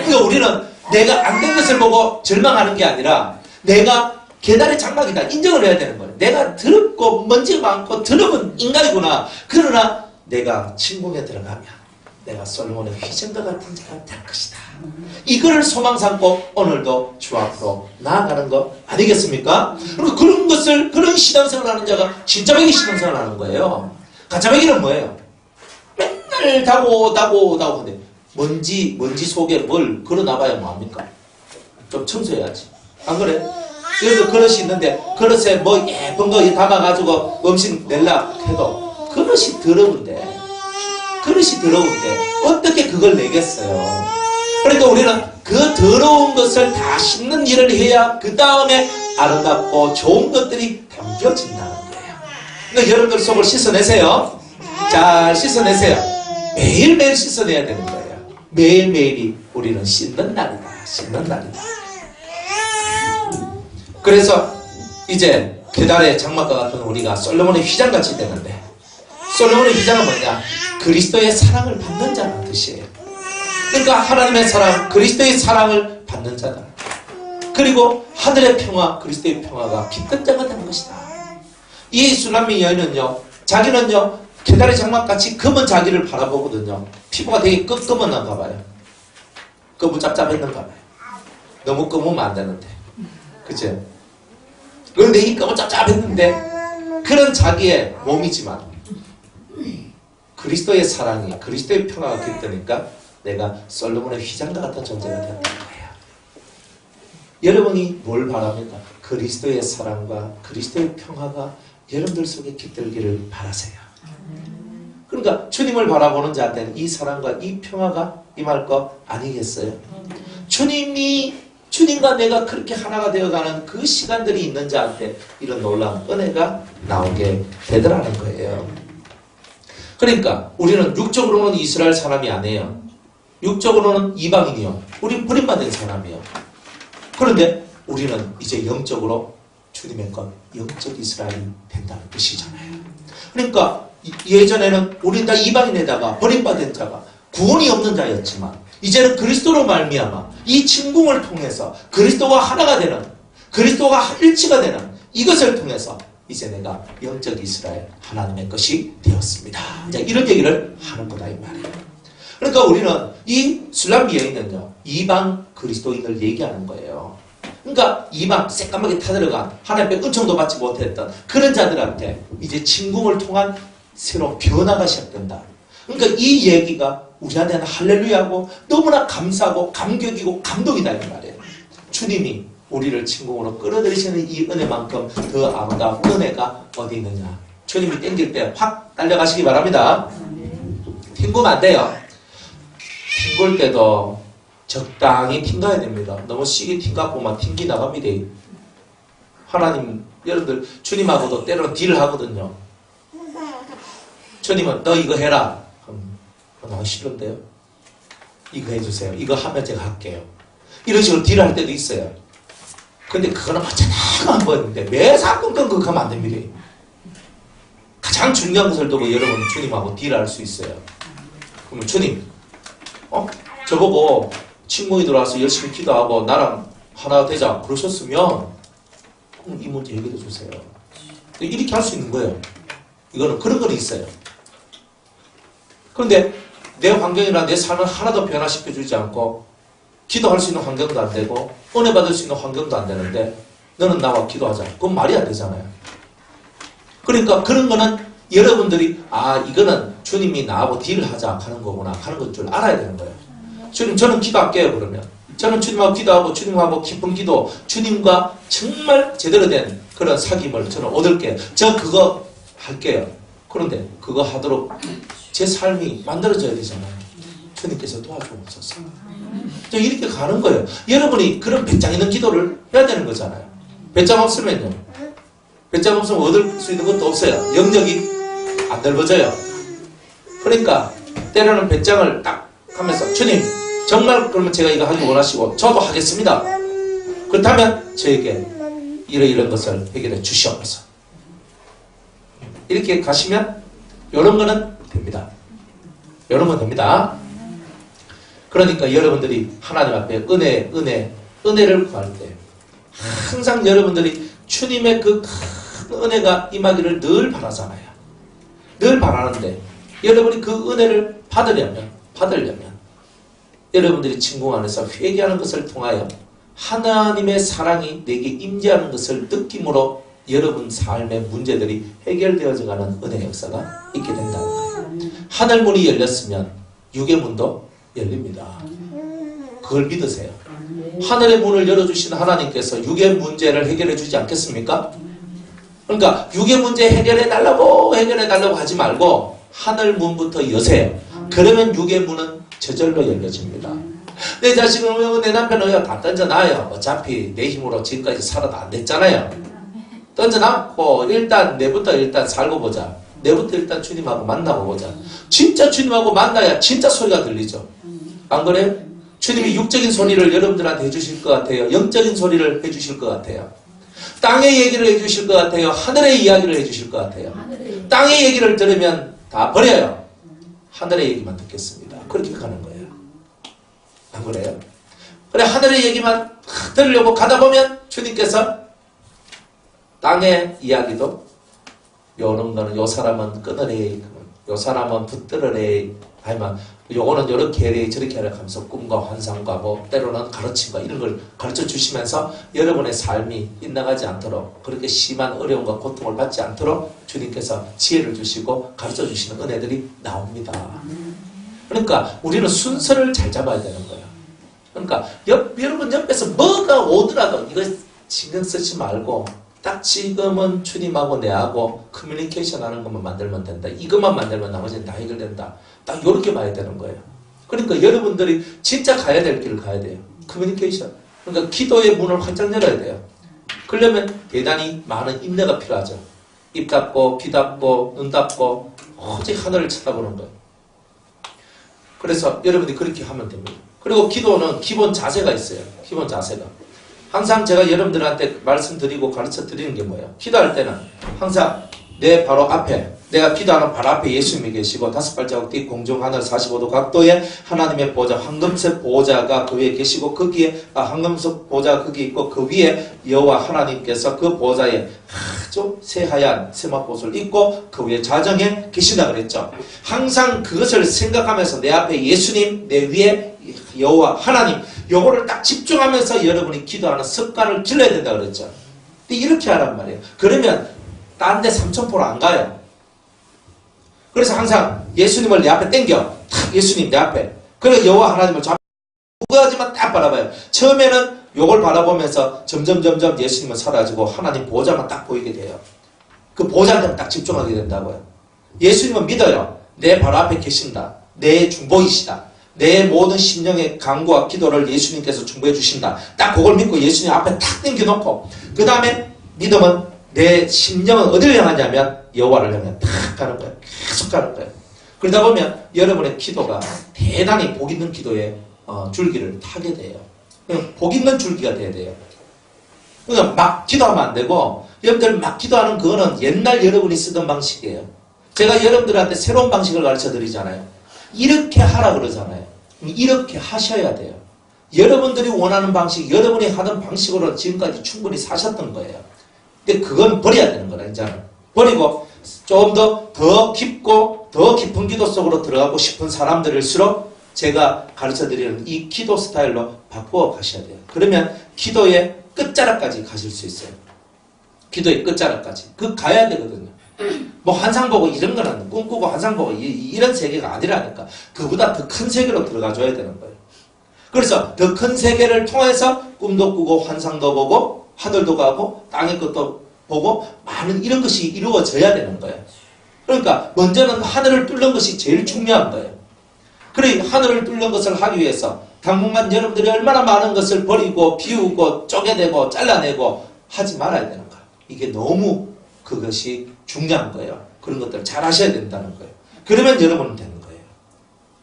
그러니까 우리는 내가 안 된 것을 보고 절망하는 게 아니라 내가 계달의 장막이다 인정을 해야 되는 거예요. 내가 더럽고 먼지가 많고 더러운 인간이구나. 그러나 내가 친궁에 들어가면 내가 솔로몬의 휘장과 같은 자가 될 것이다. 이걸 소망 삼고 오늘도 주 앞으로 나아가는 거 아니겠습니까? 그리고 그런 것을, 그런 신앙생활을 하는 자가 진짜배기 신앙생활을 하는 거예요. 가짜배기는 뭐예요? 맨날 다고 근데 먼지 속에 뭘 걸어놔봐야 뭐합니까? 좀 청소해야지. 안 그래? 여기도 그릇이 있는데 그릇에 뭐 예쁜 거 담아가지고 음식 낼라 해도 그릇이 더러운데 어떻게 그걸 내겠어요? 그러니까 우리는 그 더러운 것을 다 씻는 일을 해야 그 다음에 아름답고 좋은 것들이 담겨진다는 거예요. 그러니까 여러분들 속을 씻어내세요. 잘 씻어내세요. 매일매일 씻어내야 되는 거예요. 매일매일이 우리는 씻는 날이다. 그래서 이제 계달의 장막과 같은 우리가 솔로몬의 휘장같이 되는데, 솔로몬의 휘장은 뭐냐? 그리스도의 사랑을 받는 자라는 뜻이에요. 그러니까 하나님의 사랑, 그리스도의 사랑을 받는 자다. 그리고 하늘의 평화, 그리스도의 평화가 깃든 자가 되는 것이다. 이 수남미 여인은요, 자기는요 계달의 장막같이 검은 자기를 바라보거든요. 피부가 되게 검은가 봐요. 검은짭짭했는가 봐요. 너무 검으면 안 되는데, 그죠? 그런데 이 검은짭짭했는데 그런 자기의 몸이지만 그리스도의 사랑이, 그리스도의 평화가 깃드니까 내가 솔로몬의 휘장과 같은 존재가 되었다는 거예요. 여러분이 뭘 바랍니까? 그리스도의 사랑과 그리스도의 평화가 여러분들 속에 깃들기를 바라세요. 그러니까 주님을 바라보는 자한테는 이 사랑과 이 평화가 임할 것 아니겠어요? 주님과 내가 그렇게 하나가 되어가는 그 시간들이 있는 자한테 이런 놀라운 은혜가 나오게 되더라는 거예요. 그러니까 우리는 육적으로는 이스라엘 사람이 아니에요. 육적으로는 이방인이요. 우리 버림받은 사람이에요. 그런데 우리는 이제 영적으로 주님의 것, 영적 이스라엘이 된다는 뜻이잖아요. 그러니까 예전에는 우리는 다 이방인에다가 버림받은 자가 구원이 없는 자였지만 이제는 그리스도로 말미암아 이 친궁을 통해서 그리스도와 하나가 되는, 그리스도가 일치가 되는 이것을 통해서 이제 내가 영적 이스라엘 하나님의 것이 되었습니다. 이제 이런 얘기를 하는 거다 이 말이에요. 그러니까 우리는 이 술람미 여인은요 이방 그리스도인을 얘기하는 거예요. 그러니까 이방 새까맣게 타들어간 하나님의 은총도 받지 못했던 그런 자들한테 이제 친궁을 통한 새로운 변화가 시작된다. 그러니까 이 얘기가 우리한테는 할렐루야고 너무나 감사하고 감격이고 감동이다 이 말이에요. 주님이 우리를 친궁으로 끌어들이시는 이 은혜만큼 더 아름다운 은혜가 어디 있느냐. 주님이 땡길 때 확 달려가시기 바랍니다. 튕구면 안 돼요. 튕굴 때도 적당히 튕가야 됩니다. 너무 시기 튕가고만 튕기 나갑니다. 하나님, 여러분들 주님하고도 때로는 딜을 하거든요. 주님은 너 이거 해라. 나 싫은데요. 이거 해주세요. 이거 하면 제가 할게요. 이런 식으로 딜을 할 때도 있어요. 근데 그거는 마찬가지가 한 번인데 매사 끙끙 그거 하면 안 됩니다. 가장 중요한 것을 두고 여러분 주님하고 딜할 수 있어요. 그러면 주님, 저보고 친구이 들어와서 열심히 기도하고 나랑 하나 되자 그러셨으면 이 문제 해결해 주세요. 이렇게 할 수 있는 거예요. 이거는 그런 건 있어요. 그런데 내 환경이나 내 삶을 하나도 변화시켜 주지 않고 기도할 수 있는 환경도 안 되고 은혜 받을 수 있는 환경도 안 되는데 너는 나와 기도하자. 그건 말이 안 되잖아요. 그러니까 그런 거는 여러분들이 이거는 주님이 나하고 딜을 하자 하는 거구나 하는 것 줄 알아야 되는 거예요. 주님 저는 기도할게요. 그러면 저는 주님하고 기도하고 주님하고 깊은 기도, 주님과 정말 제대로 된 그런 사귐을 저는 얻을게요. 저 그거 할게요. 그런데 그거 하도록 제 삶이 만들어져야 되잖아요. 주님께서 도와주옵소서. 이렇게 가는 거예요. 여러분이 그런 배짱 있는 기도를 해야 되는 거잖아요. 배짱 없으면요. 배짱 없으면 얻을 수 있는 것도 없어요. 영역이 안 넓어져요. 그러니까 때로는 배짱을 딱 하면서 주님 정말 그러면 제가 이거 하기 원하시고 저도 하겠습니다. 그렇다면 저에게 이런 것을 해결해 주시옵소서. 이렇게 가시면 이런 거는 됩니다. 이런 건 됩니다. 그러니까 여러분들이 하나님 앞에 은혜를 구할 때 항상 여러분들이 주님의 그 큰 은혜가 임하기를 늘 바라잖아요. 늘 바라는데 여러분이 그 은혜를 받으려면 여러분들이 진공 안에서 회개하는 것을 통하여 하나님의 사랑이 내게 임재하는 것을 느낌으로 여러분 삶의 문제들이 해결되어져 가는 은혜의 역사가 있게 된다는 거예요. 하늘 문이 열렸으면 육의 문도 열립니다. 그걸 믿으세요. 하늘의 문을 열어주신 하나님께서 육의 문제를 해결해 주지 않겠습니까? 그러니까 육의 문제 해결해 달라고 하지 말고 하늘 문부터 여세요. 그러면 육의 문은 저절로 열려집니다. 내 자식은 내 남편은 다 던져놔요. 어차피 내 힘으로 지금까지 살아도 안 됐잖아요. 던져놨고 일단 내부터 일단 살고 보자. 내부터 일단 주님하고 만나고 보자. 진짜 주님하고 만나야 진짜 소리가 들리죠. 안 그래요? 주님이 육적인 소리를 여러분들한테 해주실 것 같아요. 영적인 소리를 해주실 것 같아요. 땅의 얘기를 해주실 것 같아요. 하늘의 이야기를 해주실 것 같아요. 땅의 얘기를 들으면 다 버려요. 하늘의 얘기만 듣겠습니다. 그렇게 가는 거예요. 안 그래요? 그래 하늘의 얘기만 들으려고 가다 보면 주님께서 땅의 이야기도 요런 거는 요 사람은 끊으래, 요 사람은 붙들으래, 아니면 요거는 요렇게 해래 저렇게 하라 하면서 꿈과 환상과 뭐 때로는 가르침과 이런 걸 가르쳐 주시면서 여러분의 삶이 빗나가지 않도록 그렇게 심한 어려움과 고통을 받지 않도록 주님께서 지혜를 주시고 가르쳐 주시는 은혜들이 나옵니다. 그러니까 우리는 순서를 잘 잡아야 되는 거예요. 그러니까 여러분 옆에서 뭐가 오더라도 이거 신경 쓰지 말고 딱 지금은 주님하고 내하고 커뮤니케이션 하는 것만 만들면 된다. 이것만 만들면 나머지는 다 해결된다. 딱 이렇게 봐야 되는 거예요. 그러니까 여러분들이 진짜 가야 될 길을 가야 돼요. 커뮤니케이션. 그러니까 기도의 문을 활짝 열어야 돼요. 그러려면 대단히 많은 인내가 필요하죠. 입 닫고 귀 닫고 눈 닫고 오직 하늘을 쳐다보는 거예요. 그래서 여러분들이 그렇게 하면 됩니다. 그리고 기도는 기본 자세가 있어요. 기본 자세가. 항상 제가 여러분들한테 말씀드리고 가르쳐 드리는 게 뭐예요? 기도할 때는 항상 내 바로 앞에 내가 기도하는 바로 앞에 예수님이 계시고 5발자국 뒤 공중 하늘 45도 각도에 하나님의 보좌 황금색 보좌가 그 위에 계시고 거기에 황금색 보좌가 거기 있고 그 위에 여호와 하나님께서 그 보좌에 아주 새하얀 세마포옷을 입고 그 위에 좌정에 계신다 그랬죠. 항상 그것을 생각하면서 내 앞에 예수님, 내 위에 여호와 하나님 요거를 딱 집중하면서 여러분이 기도하는 습관을 길러야 된다 그랬죠. 근데 이렇게 하란 말이에요. 그러면 딴 데 삼천포로 안 가요. 그래서 항상 예수님을 내 앞에 땡겨. 탁 예수님 내 앞에. 그리고 여호와 하나님을 구하지만 딱 바라봐요. 처음에는 요걸 바라보면서 점점 예수님은 사라지고 하나님 보좌만 딱 보이게 돼요. 그 보좌한테 딱 집중하게 된다고요. 예수님은 믿어요. 내 바로 앞에 계신다. 내 중보이시다. 내 모든 심령의 간구와 기도를 예수님께서 중보해 주신다. 딱 그걸 믿고 예수님 앞에 탁 땡겨놓고 그 다음에 믿음은 내 심령은 어디를 향하냐면 여호와를 향해 탁 가는 거예요. 계속 가는 거예요. 그러다 보면 여러분의 기도가 대단히 복 있는 기도의 줄기를 타게 돼요. 복 있는 줄기가 돼야 돼요. 그러니까 막 기도하면 안 되고 여러분들 막 기도하는 그거는 옛날 여러분이 쓰던 방식이에요. 제가 여러분들한테 새로운 방식을 가르쳐 드리잖아요. 이렇게 하라 그러잖아요. 이렇게 하셔야 돼요. 여러분들이 원하는 방식, 여러분이 하던 방식으로 지금까지 충분히 사셨던 거예요. 근데 그건 버려야 되는 거라, 이제는. 버리고 좀 더 깊고 더 깊은 기도 속으로 들어가고 싶은 사람들일수록 제가 가르쳐 드리는 이 기도 스타일로 바꾸어 가셔야 돼요. 그러면 기도의 끝자락까지 가실 수 있어요. 기도의 끝자락까지. 그 가야 되거든요. 뭐 환상 보고 이런 거는 꿈꾸고 환상 보고 이런 세계가 아니라니까. 그보다 더 큰 세계로 들어가 줘야 되는 거예요. 그래서 더 큰 세계를 통해서 꿈도 꾸고 환상도 보고 하늘도 가고 땅의 것도 보고 많은 이런 것이 이루어져야 되는 거예요. 그러니까 먼저는 하늘을 뚫는 것이 제일 중요한 거예요. 그래 하늘을 뚫는 것을 하기 위해서 당분간 여러분들이 얼마나 많은 것을 버리고 비우고 쪼개내고 잘라내고 하지 말아야 되는 거예요. 이게 너무 그것이 중요한 거예요. 그런 것들을 잘 하셔야 된다는 거예요. 그러면 여러분은 되는 거예요.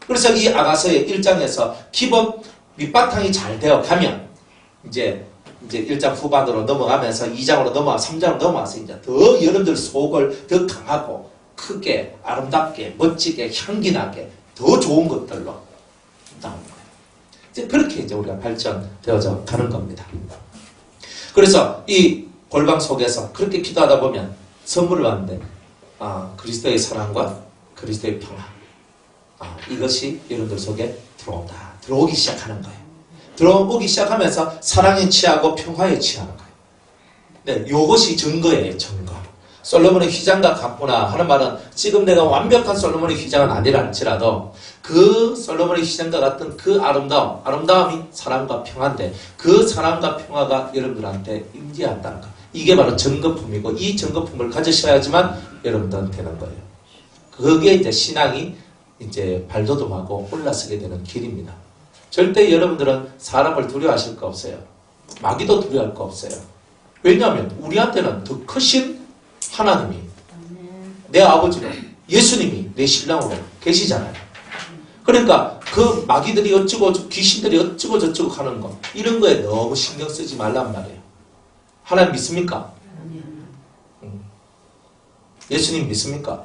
그래서 이 아가서의 1장에서 기본 밑바탕이 잘 되어 가면 이제 1장 후반으로 넘어가면서 2장으로 넘어가 3장으로 넘어가서 이제 더 여러분들 속을 더 강하고 크게 아름답게 멋지게 향기나게 더 좋은 것들로 나오는 거예요. 이제 그렇게 이제 우리가 발전되어져 가는 겁니다. 그래서 이 골방 속에서 그렇게 기도하다 보면 선물을 받는데 그리스도의 사랑과 그리스도의 평화 이것이 여러분들 속에 들어오기 시작하는 거예요. 들어오기 시작하면서 사랑에 취하고 평화에 취하는 거예요. 네, 이것이 증거예요. 증거. 솔로몬의 휘장과 같구나 하는 말은 지금 내가 완벽한 솔로몬의 휘장은 아니라 할지라도 그 솔로몬의 휘장과 같은 그 아름다움이 사랑과 평화인데 그 사랑과 평화가 여러분들한테 임재한다는 거. 이게 바로 증거품이고 이 증거품을 가지셔야지만 여러분들한테는 거예요. 그게 이제 신앙이 이제 발돋움하고 올라서게 되는 길입니다. 절대 여러분들은 사람을 두려워하실 거 없어요. 마귀도 두려워할 거 없어요. 왜냐하면 우리한테는 더 크신 하나님이 내 아버지로 예수님이 내 신랑으로 계시잖아요. 그러니까 그 마귀들이 어쩌고 귀신들이 어쩌고 저쩌고 하는 거 이런 거에 너무 신경 쓰지 말란 말이에요. 하나님 믿습니까? 예수님 믿습니까?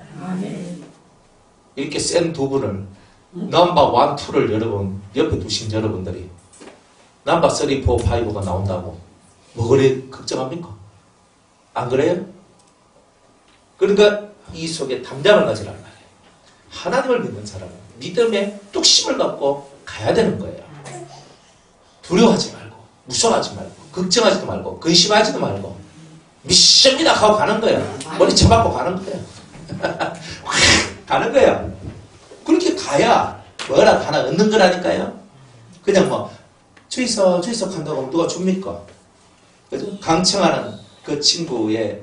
이렇게 센 두 분을 넘버 1, 2를 여러분 옆에 두신 여러분들이 넘버 3, 4, 5가 나온다고 뭐 그래 걱정합니까? 안 그래요? 그러니까 이 속에 담대함을 가지란 말이에요. 하나님을 믿는 사람은 믿음에 뚝심을 갖고 가야 되는 거예요. 두려워하지 말고 무서워하지 말고 걱정하지도 말고 근심하지도 말고 믿습니다 하고 가는 거예요. 머리 쳐박고 가는 거예요. 가는 거예요. 그렇게 가야 뭐라 하나 얻는 거라니까요. 그냥 뭐 주이석 한다고 하면 누가 줍니까? 강청하는 그 친구의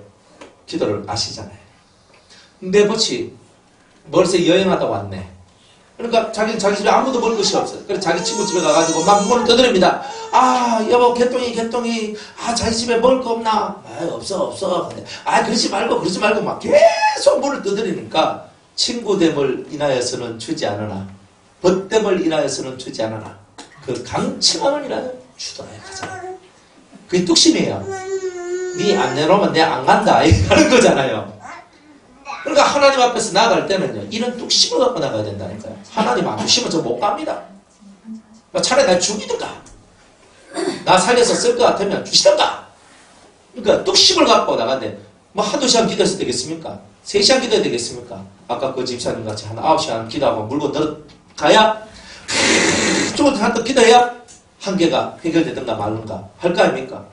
기도를 아시잖아요. 내 버치 멀리서 여행하다 왔네. 그러니까 자기 집에 아무도 먹을 것이 없어요. 그래서 자기 친구 집에 가가지고 막 문을 두드립니다. 여보 개똥이 자기 집에 먹을 거 없나? 없어. 근데 그러지 말고 막 계속 문을 두드리니까 친구됨을 인하여서는 주지 않으나 벗됨을 인하여서는 주지 않으나 그 강청함을 인하여 주더라 하잖아. 그게 뚝심이에요. 네 안 내놓으면 내 안 간다 하는 거잖아요. 그러니까 하나님 앞에서 나아갈 때는요 이런 뚝심을 갖고 나가야 된다니까요. 하나님 안 주시면 저 못 갑니다. 차라리 나 죽이든가 나 살려서 쓸 것 같으면 주시든가. 그러니까 뚝심을 갖고 나가는데 뭐 한두 시간 기도해서 되겠습니까? 3시간 기도해야 되겠습니까? 아까 그 집사님 같이 한 9시간 기도하고 물건 들어가야 조금 더 한번 기도해야 한계가 해결되든가 말든가 할 거 아닙니까?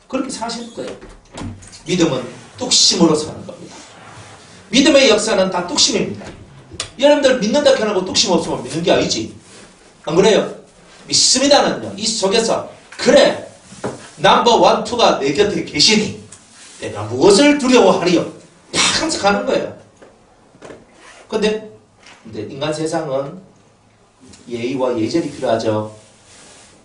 그렇게 사실 거예요. 믿음은 뚝심으로 사는 겁니다. 믿음의 역사는 다 뚝심입니다. 여러분들 믿는다 해놓고 뚝심 없으면 믿는 게 아니지. 안 그래요? 믿습니다는요. 이 속에서 그래 넘버 1, 2가 내 곁에 계시니 내가 무엇을 두려워하리요? 항상 가는 거예요. 근데 인간 세상은 예의와 예절이 필요하죠.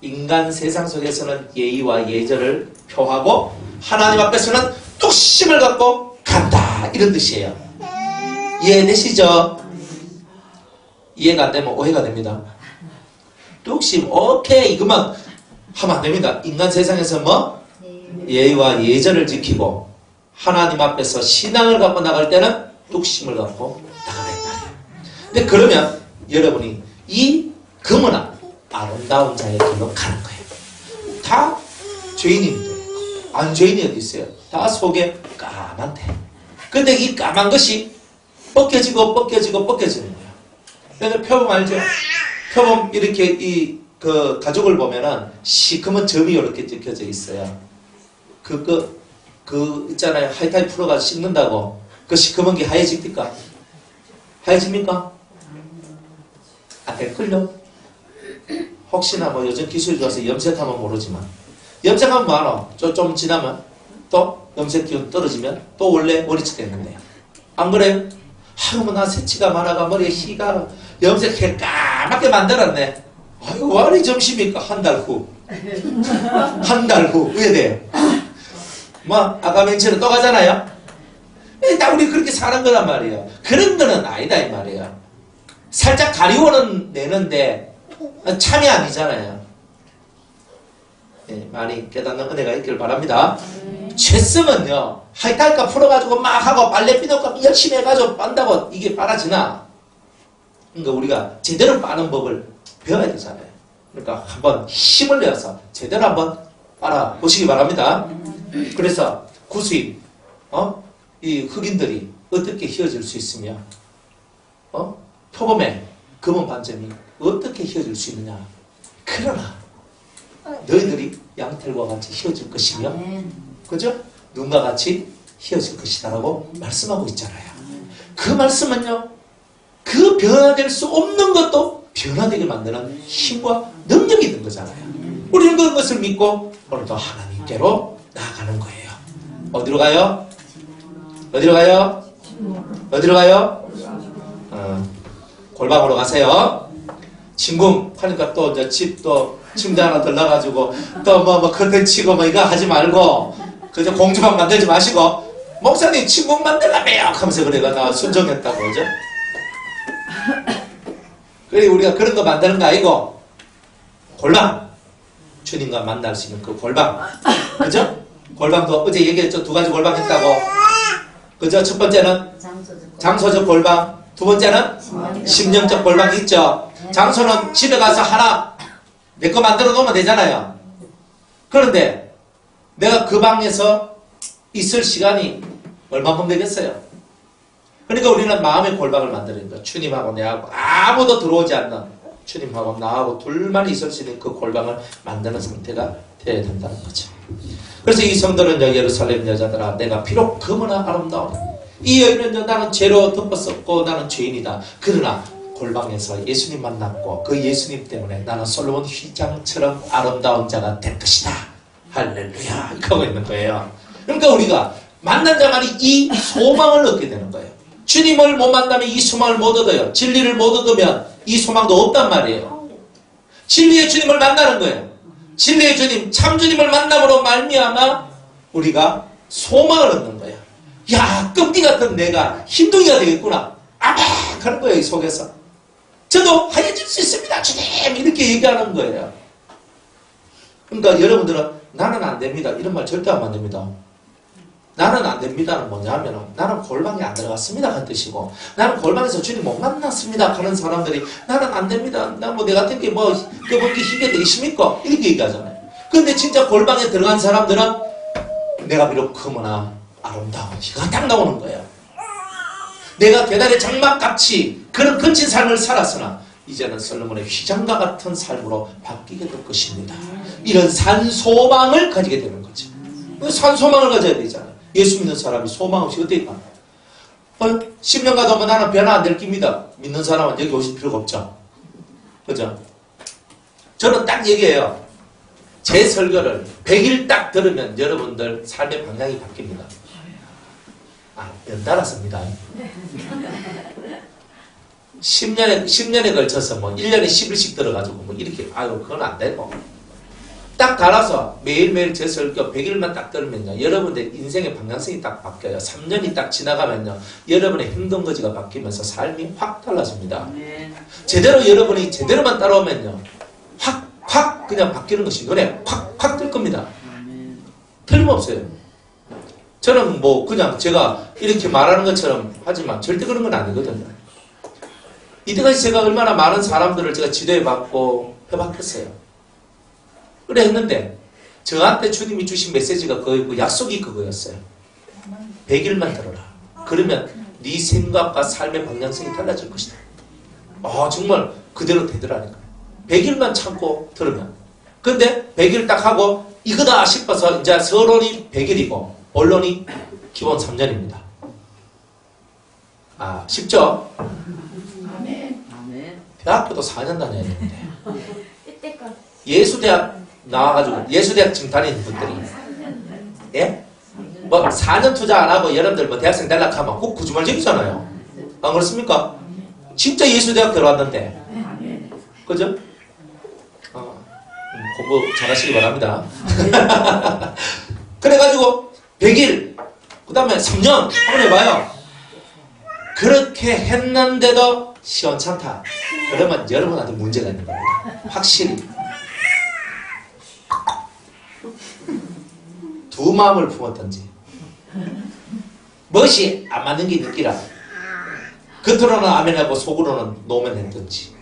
인간 세상 속에서는 예의와 예절을 표하고 하나님 앞에서는 뚝심을 갖고 간다 이런 뜻이에요. 이해되시죠? 이해가 안 되면 오해가 됩니다. 뚝심 오케이 이것만 하면 안 됩니다. 인간 세상에서 뭐? 예의와 예절을 지키고 하나님 앞에서 신앙을 갖고 나갈 때는 뚝심을 갖고 나가야 된다. 근데 그러면 여러분이 이 금은한 아름다운 자의 길로 가는 거예요. 다 죄인인데 안 죄인이 어디 있어요? 다 속에 까만데 근데 이 까만 것이 벗겨지는 거예요. 그래서 표범 알죠? 표범 이렇게 그 가죽을 보면은 시커먼 점이 이렇게 찍혀져 있어요. 그 있잖아요. 하이타이 풀어가지고 씻는다고 그 시커먼 게 하얘집니까? 하얘집니까? 안 될걸요? 혹시나 뭐 요즘 기술이 좋아서 염색하면 모르지만 염색하면 뭐하노? 좀 지나면 또 염색 기운 떨어지면 또 원래 머리채 됐는데요. 안 그래요? 아이고 나 새치가 많아가 머리에 희가 염색해 까맣게 만들었네. 아이고 와리 점심입니까? 한 달 후. 왜 돼요? 뭐 아까 맨 처음에 또 가잖아요. 다 우리 그렇게 사는 거란 말이에요. 그런 거는 아니다 이 말이에요. 살짝 가리고는 내는데 참이 아니잖아요. 예, 많이 깨닫는 은혜가 있기를 바랍니다. 죄성은요, 하이탈까 풀어가지고 막 하고 빨래 삐놓고 열심히 해가지고 빤다고 이게 빨아지나? 그러니까 우리가 제대로 빠는 법을 배워야 되잖아요. 그러니까 한번 힘을 내서 제대로 한번 빨아 보시기 바랍니다. 그래서 구수인, 이 흑인들이 어떻게 휘어질 수 있으며, 표범의 검은 반점이 어떻게 휘어질 수 있느냐? 그러나 너희들이 양털과 같이 휘어질 것이며, 그죠? 눈과 같이 휘어질 것이다라고 말씀하고 있잖아요. 그 말씀은요, 그 변화될 수 없는 것도 변화되게 만드는 힘과 능력이 있는 거잖아요. 우리는 그런 것을 믿고 오늘도 하나님께로 나아가는 거예요. 어디로 가요? 어디로 가요? 어디로 가요? 골방으로 가세요. 진궁 하니까 또 이제 집도 침대 하나 더 넣어가지고 또 뭐 커튼 치고 뭐 이거 하지 말고 그저 공주방 만들지 마시고 목사님 진궁 만들라며요 하면서 그래가 나 순종했다고 그죠? 그래 우리가 그런 거 만드는 거 아니고 골방 주님과 만날 수 있는 그 골방 그죠? 골방도 어제 얘기했죠. 두 가지 골방 있다고 그죠? 첫 번째는 장소적 골방, 두 번째는 심령적 골방이 있죠. 장소는 집에 가서 하나 내 거 만들어 놓으면 되잖아요. 그런데 내가 그 방에서 있을 시간이 얼마큼 되겠어요? 그러니까 우리는 마음의 골방을 만드는 거예요. 주님하고 내하고 아무도 들어오지 않는 주님하고 나하고 둘만 있을 수 있는 그 골방을 만드는 상태가 되어야 된다는 거죠. 그래서 이 성도는 예루살렘 여자들아 내가 비록 금은나 아름다운 이 여인은 나는 죄로 덮었었고 나는 죄인이다. 그러나 골방에서 예수님 만났고 그 예수님 때문에 나는 솔로몬 휘장처럼 아름다운 자가 될 것이다. 할렐루야. 이렇게 하고 있는 거예요. 그러니까 우리가 만난 자만이 이 소망을 얻게 되는 거예요. 주님을 못 만나면 이 소망을 못 얻어요. 진리를 못 얻으면 이 소망도 없단 말이에요. 진리의 주님을 만나는 거예요. 진리의 주님, 참 주님을 만남으로 말미암아 우리가 소망을 얻는 거예요. 야, 끔띠 같은 내가 흰둥이가 되겠구나. 아멘! 하는 거예요, 이 속에서. 저도 하얘질 수 있습니다, 주님! 이렇게 얘기하는 거예요. 그러니까 여러분들은 나는 안 됩니다. 이런 말 절대 하면 안 됩니다. 나는 안 됩니다는 뭐냐면 나는 골방에 안 들어갔습니다 하는 뜻이고 나는 골방에서 주님 못 만났습니다 하는 사람들이 나는 안 됩니다. 나 뭐 내 같은 게 뭐 껴먹기 힘이 되십니까? 이렇게 얘기하잖아요. 근데 진짜 골방에 들어간 사람들은 내가 비록 크거나 아름다운 이가 딱 나오는 거예요. 내가 계단의 장막같이 그런 거친 삶을 살았으나 이제는 솔로몬의 휘장과 같은 삶으로 바뀌게 될 것입니다. 이런 산소망을 가지게 되는 거죠. 산소망을 가져야 되잖아요. 예수 믿는 사람이 소망 없이 어떻게 가요? 10년 가도 뭐 나는 변화 안 될 깁니다. 믿는 사람은 여기 오실 필요가 없죠. 그죠? 저는 딱 얘기해요. 제 설교를 100일 딱 들으면 여러분들 삶의 방향이 바뀝니다. 연달았습니다. 10년에 걸쳐서 뭐 1년에 10일씩 들어가지고 뭐 이렇게 그건 안 되고 딱 갈아서 매일매일 제 설교 100일만 딱 들으면요 여러분의 인생의 방향성이 딱 바뀌어요. 3년이 딱 지나가면요 여러분의 행동거지가 바뀌면서 삶이 확 달라집니다. 제대로 여러분이 제대로만 따라오면요 확 그냥 바뀌는 것이 눈에 확 뜰 겁니다. 틀림없어요. 저는 뭐 그냥 제가 이렇게 말하는 것처럼 하지만 절대 그런 건 아니거든요. 이때까지 제가 얼마나 많은 사람들을 제가 지도해봤고 해봤겠어요. 그래 했는데 저한테 주님이 주신 메시지가 그거였고 약속이 그거였어요. 100일만 들어라. 그러면 네 생각과 삶의 방향성이 달라질 것이다. 정말 그대로 되더라니까. 100일만 참고 들으면. 근데 100일 딱 하고 이거다 싶어서 이제 서론이 100일이고 본론이 기본 3년입니다. 쉽죠? 대학교도 4년 다녀야 되는데 예수대학 나와가지고 예수대학 지금 다니는 분들이 예? 뭐 4년 투자 안 하고 여러분들 뭐 대학생 달락하면 꼭 구주말적이잖아요. 안 그렇습니까? 진짜 예수대학 들어왔는데 그죠? 공부 잘하시기 바랍니다. 그래가지고 100일 그 다음에 3년 한번 해봐요. 그렇게 했는데도 시원찮다. 그러면 여러분한테 문제가 있는 겁니다. 확실히. 두 마음을 품었던지 무엇이 안 맞는 게 느끼라. 겉으로는 아멘하고 속으로는 노면했던지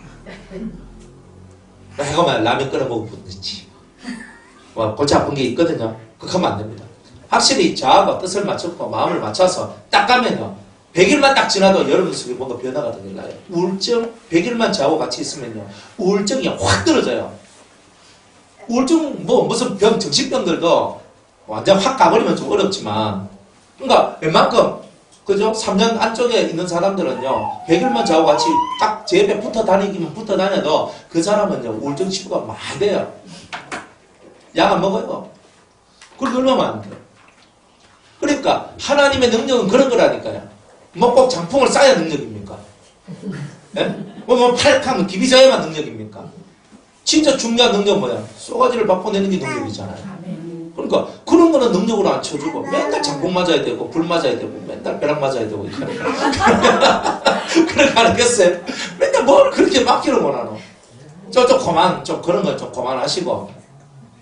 해가면 라면 끓여 먹었든지 골치 아픈 게 있거든요. 그거 하면 안 됩니다. 확실히 자아가 뜻을 맞췄고 마음을 맞춰서 딱 가면요 100일만 딱 지나도 여러분 속에 뭔가 변화가 되길라요. 우울증 100일만 저하고 같이 있으면요 우울증이 확 떨어져요. 우울증 무슨 병 정신병들도 완전 확 가버리면 좀 어렵지만 그러니까 웬만큼 그죠? 3년 안쪽에 있는 사람들은요 100일만 저하고 같이 딱 제 옆에 붙어 다니기만 붙어 다녀도 그 사람은요 우울증 치료가 많이 돼요. 약 안 먹어요. 그걸 얼마나 안 돼요. 그러니까 하나님의 능력은 그런 거라니까요. 뭐 꼭 장풍을 쌓아야 능력입니까? 예? 뭐 팔하면 디비져야만 능력입니까? 진짜 중요한 능력은 뭐야? 쏘가지를 바꿔내는 게 능력이잖아요. 그러니까 그런 거는 능력으로 안 쳐주고 맨날 장풍 맞아야 되고 불 맞아야 되고 맨날 벼락 맞아야 되고 그런 거 아니겠어요? 맨날 뭘 그렇게 맡기는 거나노? 좀 그만 좀 그런 거 좀 그만하시고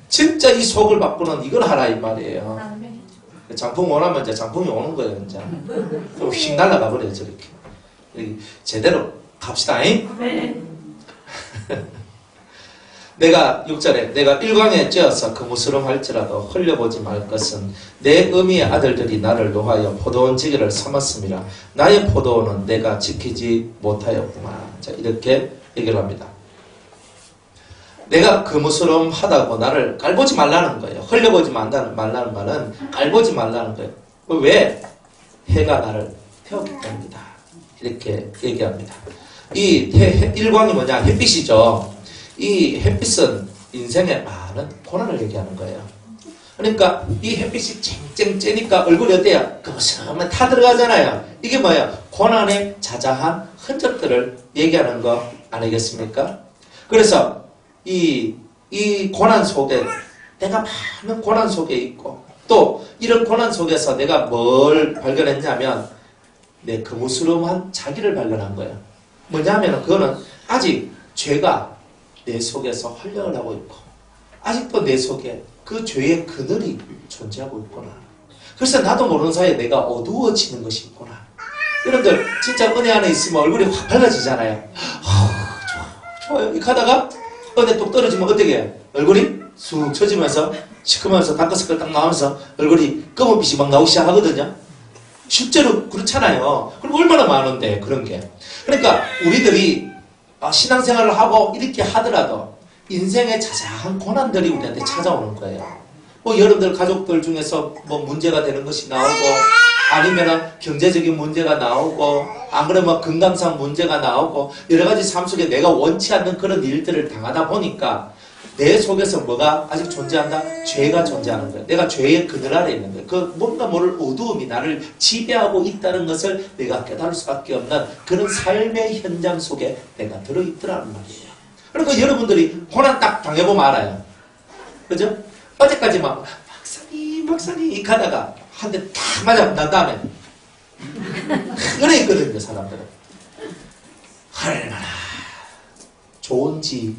진짜 이 속을 바꾸는 이걸 하라 이 말이에요. 장풍 원하면 이제 장풍이 오는 거예요. 이제 좀 휙 날아가 버려요 저렇게. 제대로 갑시다잉. 내가 6절에 내가 일광에 쬐어서 그무스름할지라도 흘려보지 말 것은 내 어미의 아들들이 나를 노하여 포도원 지기를 삼았음이라. 나의 포도원은 내가 지키지 못하였구나. 자 이렇게 얘기를 합니다. 내가 그무스름하다고 나를 깔보지 말라는 거예요. 흘려보지 말라는 말은 깔보지 말라는 거예요. 왜? 해가 나를 태웠기 때문이다. 이렇게 얘기합니다. 이 일광이 뭐냐? 햇빛이죠. 이 햇빛은 인생의 많은 고난을 얘기하는 거예요. 그러니까 이 햇빛이 쨍쨍 쬐니까 얼굴이 어때요? 그무스름하면 타 들어가잖아요. 이게 뭐예요? 고난의 자자한 흔적들을 얘기하는 거 아니겠습니까? 그래서 이 고난 속에 내가 많은 고난 속에 있고 또 이런 고난 속에서 내가 뭘 발견했냐면 내 그무스름한 자기를 발견한 거예요. 뭐냐면 그거는 아직 죄가 내 속에서 활력을 하고 있고 아직도 내 속에 그 죄의 그늘이 존재하고 있구나. 그래서 나도 모르는 사이에 내가 어두워지는 것이 있구나. 여러분들 진짜 은혜 안에 있으면 얼굴이 확 밝아지잖아요. 좋아요. 이렇게 하다가 은혜 뚝 떨어지면 어떻게 해요? 얼굴이 쑥 처지면서 시커면서 다크서클 딱 나오면서 얼굴이 검은빛이 막 나오기 시작하거든요. 실제로 그렇잖아요. 그럼 얼마나 많은데 그런 게. 그러니까 우리들이 신앙생활을 하고 이렇게 하더라도 인생의 자세한 고난들이 우리한테 찾아오는 거예요. 뭐 여러분들 가족들 중에서 뭐 문제가 되는 것이 나오고 아니면은 경제적인 문제가 나오고 안 그러면 건강상 문제가 나오고 여러 가지 삶 속에 내가 원치 않는 그런 일들을 당하다 보니까 내 속에서 뭐가 아직 존재한다? 죄가 존재하는 거예요. 내가 죄의 그늘 아래 있는 거예요. 그 뭔가 모를 어두움이 나를 지배하고 있다는 것을 내가 깨달을 수밖에 없는 그런 삶의 현장 속에 내가 들어있더라는 말이에요. 그러니까 여러분들이 고난 딱 당해보면 알아요. 그죠? 어제까지 막 박사님 이렇게 하다가 한 대 탁 맞아 난 다음에 그래 있거든요. 사람들은 얼마나 좋은지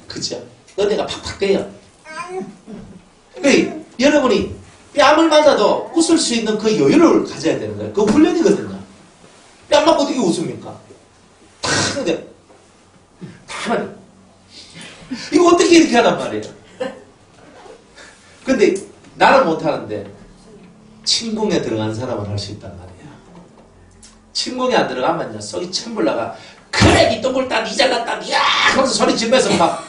그죠? 은혜가 팍팍 돼요. 그러니까 여러분이 뺨을 맞아도 웃을 수 있는 그 여유를 가져야 되는 거예요. 그거 훈련이거든요. 뺨 맞고 어떻게 웃습니까? 근데 다 맞아. 이거 어떻게 이렇게 하란 말이에요. 근데 나는 못하는데 침공에 들어간 사람은 할 수 있단 말이에요. 침공에 안 들어가면요 속이 찬불나가 그래 니 똥굴 이 잘났다 야 하면서 소리 지르면서 막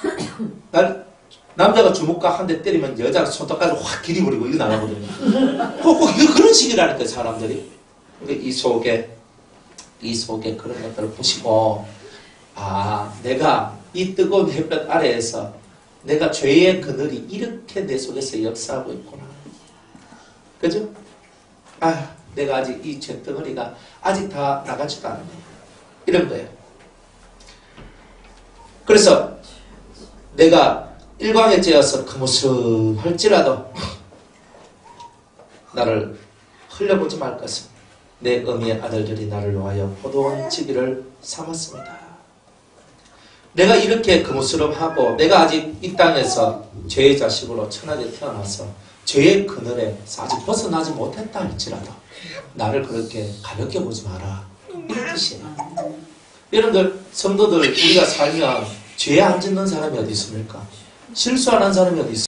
남자가 주먹과 한 대 때리면 여자가 손톱까지 확 길이버리고 이거 나가거든요. 그런 식이라니까 사람들이. 이 속에 그런 것들을 보시고 내가 이 뜨거운 햇볕 아래에서 내가 죄의 그늘이 이렇게 내 속에서 역사하고 있구나. 그죠? 내가 아직 이 죄덩어리가 아직 다 나가지도 않네. 이런 거예요. 그래서 내가 일광에 쬐어서 그무스름할지라도 나를 흘려보지 말 것은 내 어미의 아들들이 나를 놓아여 포도원 지기를 삼았습니다. 내가 이렇게 거무스름하고 내가 아직 이 땅에서 죄의 자식으로 천하게 태어나서 죄의 그늘에 아직 벗어나지 못했다 할지라도 나를 그렇게 가볍게 보지 마라. 이런 뜻이에요. 여러분들, 성도들, 우리가 살면 죄 안 짓는 사람이 어디 있습니까? 실수 안 한 사람이 어디 있습니까?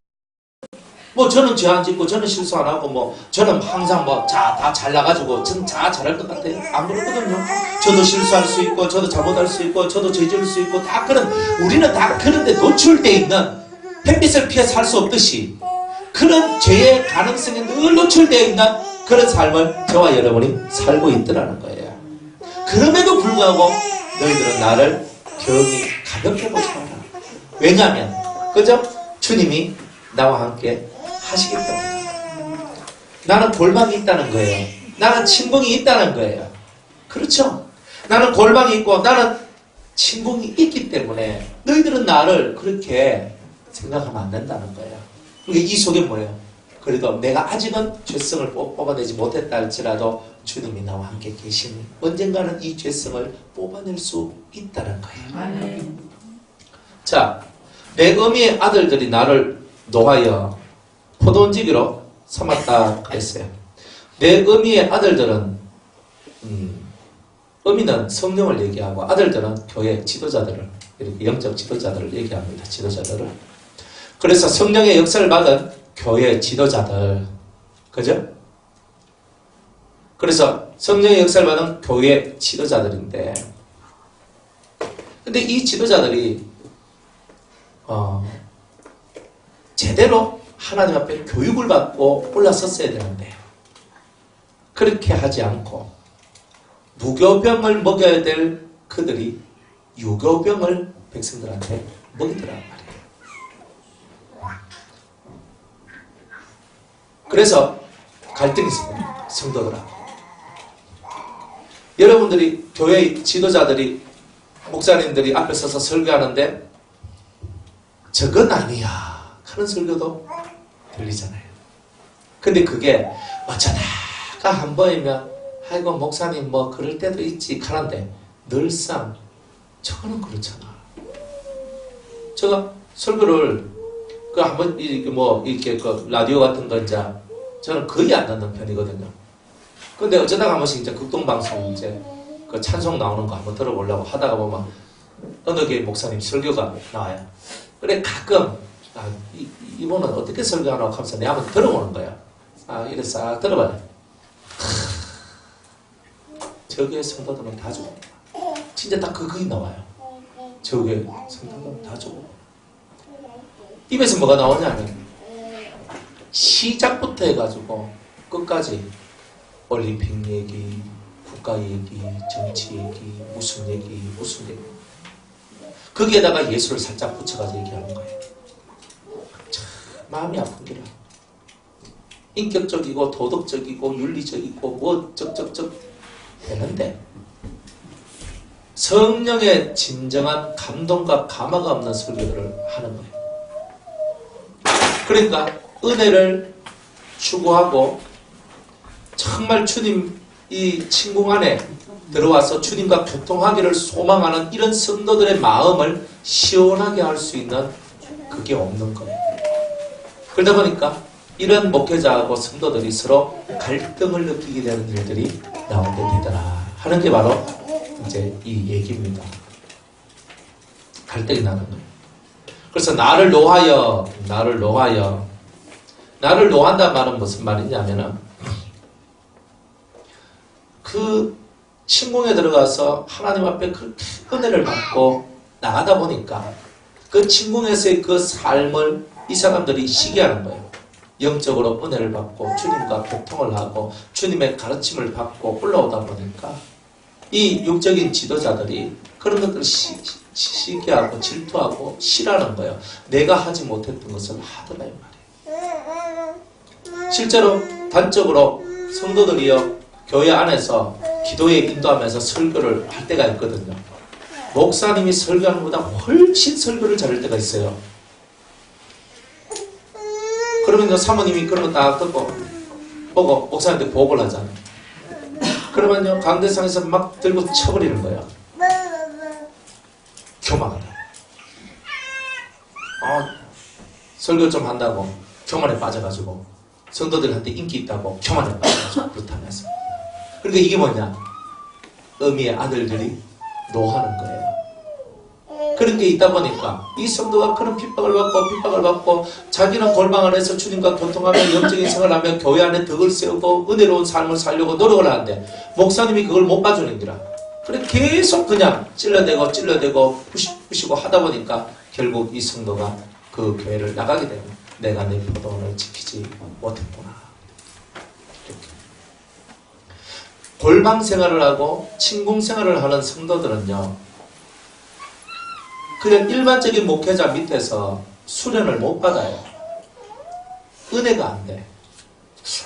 뭐 저는 죄 안 짓고 저는 실수 안 하고 뭐 저는 항상 뭐 다 잘나가지고 저는 다 잘할 것 같아요. 안 그렇거든요. 저도 실수할 수 있고 저도 잘못할 수 있고 저도 죄 지을 수 있고 다 그런, 우리는 다 그런데 노출되어 있는, 햇빛을 피해 살 수 없듯이 그런 죄의 가능성에 늘 노출되어 있는 그런 삶을 저와 여러분이 살고 있더라는 거예요. 그럼에도 불구하고 너희들은 나를 경히 가볍게 보지 마라. 왜냐하면 그죠? 주님이 나와 함께 하시기 때문에. 나는 골방이 있다는 거예요. 나는 친궁이 있다는 거예요. 그렇죠? 나는 골방이 있고 나는 친궁이 있기 때문에 너희들은 나를 그렇게 생각하면 안 된다는 거예요. 그러니까 이 속에 뭐예요? 그래도 내가 아직은 죄성을 뽑아내지 못했다 할지라도 주님이 나와 함께 계시니 언젠가는 이 죄성을 뽑아낼 수 있다는 거예요. 자, 내 어미의 아들들이 나를 놓아여 포도원지기로 삼았다 그랬어요. 내 어미의 아들들은 어미는 성령을 얘기하고 아들들은 교회 지도자들을, 이렇게 영적 지도자들을 얘기합니다. 지도자들을. 그래서 성령의 역사를 받은 교회 지도자들, 그죠? 그래서 성령의 역사를 받은 교회 지도자들인데, 근데 이 지도자들이 제대로 하나님 앞에 교육을 받고 올라섰어야 되는데 그렇게 하지 않고 무교병을 먹여야 될 그들이 유교병을 백성들한테 먹이더란 말이에요. 그래서 갈등이 있습니다. 성도들하고. 여러분들이 교회 지도자들이, 목사님들이 앞에 서서 설교하는데 저건 아니야 하는 설교도 들리잖아요. 근데 그게 어쩌다가 한 번이면 아이고 목사님 뭐 그럴 때도 있지 하는데 늘상 저거는 그렇잖아. 제가 설교를 그 한번 이렇게 그 라디오 같은 거 이제 저는 거의 안 듣는 편이거든요. 근데 어쩌다가 한 번씩 이제 극동방송 이제 그 찬송 나오는 거 한번 들어보려고 하다가 보면 어느 교회 목사님 설교가 나와요. 그래 가끔 이분은 어떻게 설교하나 하면서 내가 한번 들어보는 거야. 이래 싹 들어봐요. 저기에 성도들은 다 죽어. 진짜 딱 그게 나와요. 저기에 성도들은 다 죽어. 입에서 뭐가 나오냐면 시작부터 해가지고 끝까지 올림픽 얘기, 국가 얘기, 정치 얘기, 무슨 얘기. 거기에다가 예수를 살짝 붙여가지고 얘기하는 거예요. 참 마음이 아픈 기라. 인격적이고 도덕적이고 윤리적이고 뭐 적적적 되는데 성령의 진정한 감동과 감화가 없는 설교를 하는 거예요. 그러니까 은혜를 추구하고 정말 주님 이 친궁 안에 들어와서 주님과 교통하기를 소망하는 이런 성도들의 마음을 시원하게 할 수 있는 그게 없는 거예요. 그러다 보니까 이런 목회자하고 성도들이 서로 갈등을 느끼게 되는 일들이 나오게 되더라 하는 게 바로 이제 이 얘기입니다. 갈등이 나는 거예요. 그래서 나를 놓아한다는 말은 무슨 말이냐면은 그 친궁에 들어가서 하나님 앞에 그렇게 은혜를 받고 나가다 보니까 그 친궁에서의 그 삶을 이 사람들이 시기하는 거예요. 영적으로 은혜를 받고 주님과 교통을 하고 주님의 가르침을 받고 올라오다 보니까 이 육적인 지도자들이 그런 것들을 시기하고 질투하고 싫어하는 거예요. 내가 하지 못했던 것을 하더라 이 말이에요. 실제로 단적으로 성도들이요 교회 안에서 기도에 인도하면서 설교를 할 때가 있거든요. 목사님이 설교하는 것보다 훨씬 설교를 잘할 때가 있어요. 그러면 사모님이 그런 거 딱 듣고 보고 목사님한테 보고를 하잖아요. 그러면요 강대상에서 막 들고 쳐버리는 거예요. 교만하다. 설교 좀 한다고 교만에 빠져가지고 성도들한테 인기 있다고 교만에 빠져가지고 그렇다면서. 그러니까 이게 뭐냐? 어미의 아들들이 노하는 거예요. 그런 게 있다 보니까 이 성도가 그런 핍박을 받고 자기는 골방 안에서 주님과 교통하며 영적인 생활을 하며 교회 안에 덕을 세우고 은혜로운 삶을 살려고 노력을 하는데 목사님이 그걸 못 봐주는 기라. 그래 계속 그냥 찔러대고 부시고 하다 보니까 결국 이 성도가 그 교회를 나가게 되면 내가 내 포도원을 지키지 못했구나. 이렇게. 골방 생활을 하고 친궁 생활을 하는 성도들은요 그냥 일반적인 목회자 밑에서 수련을 못 받아요. 은혜가 안 돼.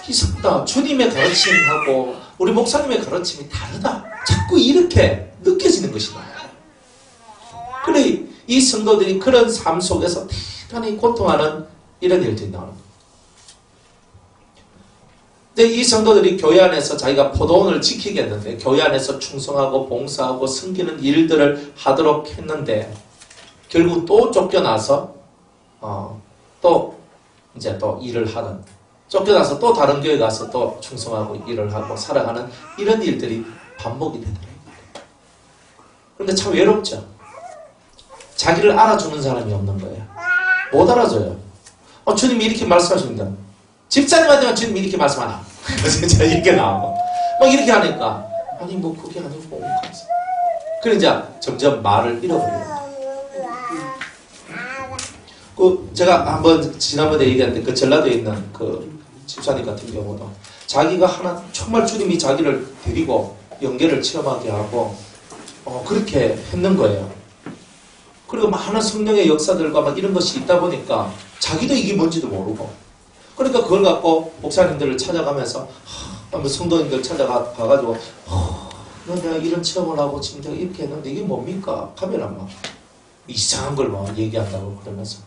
이 성도 주님의 가르침하고 우리 목사님의 가르침이 다르다. 자꾸 이렇게 느껴지는 것이다. 그래 이 성도들이 그런 삶 속에서 대단히 고통하는 이런 일들이 나오는 거예요. 근데 이 성도들이 교회 안에서 자기가 포도원을 지키겠는데 교회 안에서 충성하고 봉사하고 섬기는 일들을 하도록 했는데 결국 또 쫓겨나서 또 이제 또 일을 하는 쫓겨나서 또 다른 교회 가서 또 충성하고 일을 하고 살아가는 이런 일들이 반복이 되더라고요. 그런데 참 외롭죠. 자기를 알아주는 사람이 없는 거예요. 못 알아줘요. 주님이 이렇게 말씀하십니다. 집사님한테만 주님이 이렇게 말씀하나? 진짜 이렇게 나오고 막 이렇게 하니까 아니 뭐 그게 아니고 그래 이제 점점 말을 잃어버려요. 제가 한번 지난번에 얘기했는데 그 전라도에 있는 그 집사님 같은 경우도 자기가 하나 정말 주님이 자기를 데리고 연계를 체험하게 하고 그렇게 했는 거예요. 그리고 많은 성령의 역사들과 막 이런 것이 있다 보니까 자기도 이게 뭔지도 모르고 그러니까 그걸 갖고 목사님들을 찾아가면서 성도님들 찾아가가지고 내가 이런 체험을 하고 지금 내가 이렇게 했는데 이게 뭡니까? 하면 막 이상한 걸 막 얘기한다고 그러면서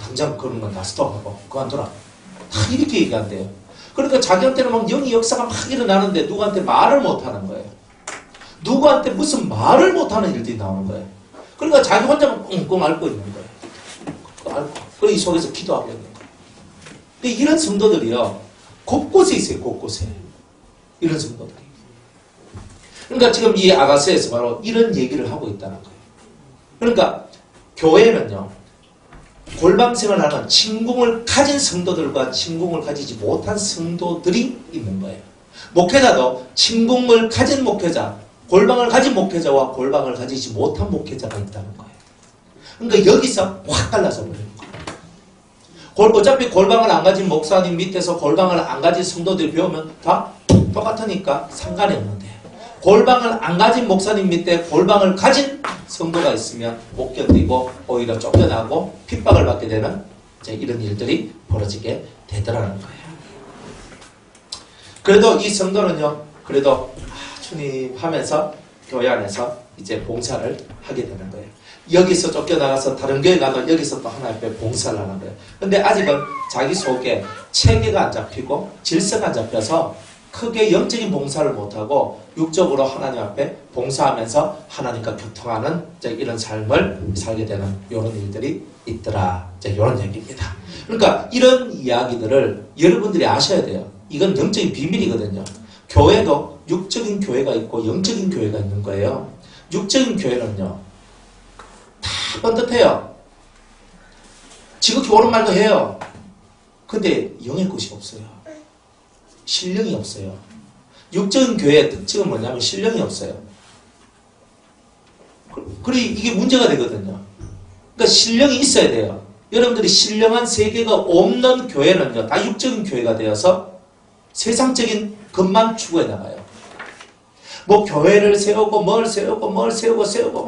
당장 그런 건 다 스톱하고 그만둬라. 다 이렇게 얘기한대요. 그러니까 자기한테는 막 영의 역사가 막 일어나는데 누구한테 말을 못하는 거예요. 누구한테 무슨 말을 못하는 일들이 나오는 거예요. 그러니까 자기 혼자만 꽁꽁 앓고 있는 거예요. 그래서 이 속에서 기도하고 있는 거예요. 근데 이런 성도들이요 곳곳에 있어요. 곳곳에. 이런 성도들이. 그러니까 지금 이 아가서에서 바로 이런 얘기를 하고 있다는 거예요. 그러니까 교회는요 골방생활을 하는 친궁을 가진 성도들과 친궁을 가지지 못한 성도들이 있는 거예요. 목회자도 친궁을 가진 목회자, 골방을 가진 목회자와 골방을 가지지 못한 목회자가 있다는 거예요. 그러니까 여기서 확 갈라서 버리는 거예요. 어차피 골방을 안 가진 목사님 밑에서 골방을 안 가진 성도들이 배우면 다 똑같으니까 상관이 없는데 골방을 안 가진 목사님 밑에 골방을 가진 성도가 있으면 못 견디고 오히려 쫓겨나고 핍박을 받게 되는 이제 이런 일들이 벌어지게 되더라는 거예요. 그래도 이 성도는요, 그래도 주님 하면서 교회 안에서 이제 봉사를 하게 되는 거예요. 여기서 쫓겨나가서 다른 교회 가도 여기서 또 하나님 앞에 봉사를 하는 거예요. 근데 아직은 자기 속에 체계가 안 잡히고 질서가 안 잡혀서 크게 영적인 봉사를 못하고 육적으로 하나님 앞에 봉사하면서 하나님과 교통하는 이런 삶을 살게 되는 이런 일들이 있더라. 이런 얘기입니다. 그러니까 이런 이야기들을 여러분들이 아셔야 돼요. 이건 영적인 비밀이거든요. 교회도 육적인 교회가 있고 영적인 교회가 있는 거예요. 육적인 교회는요. 다 번듯해요. 지극히 옳은 말도 해요. 근데 영의 것이 없어요. 신령이 없어요. 육적인 교회의 특징은 뭐냐면 신령이 없어요. 그래 이게 문제가 되거든요. 그러니까 신령이 있어야 돼요. 여러분들이 신령한 세계가 없는 교회는요, 다 육적인 교회가 되어서 세상적인 것만 추구해 나가요. 뭐 교회를 세우고 뭘 세우고 뭐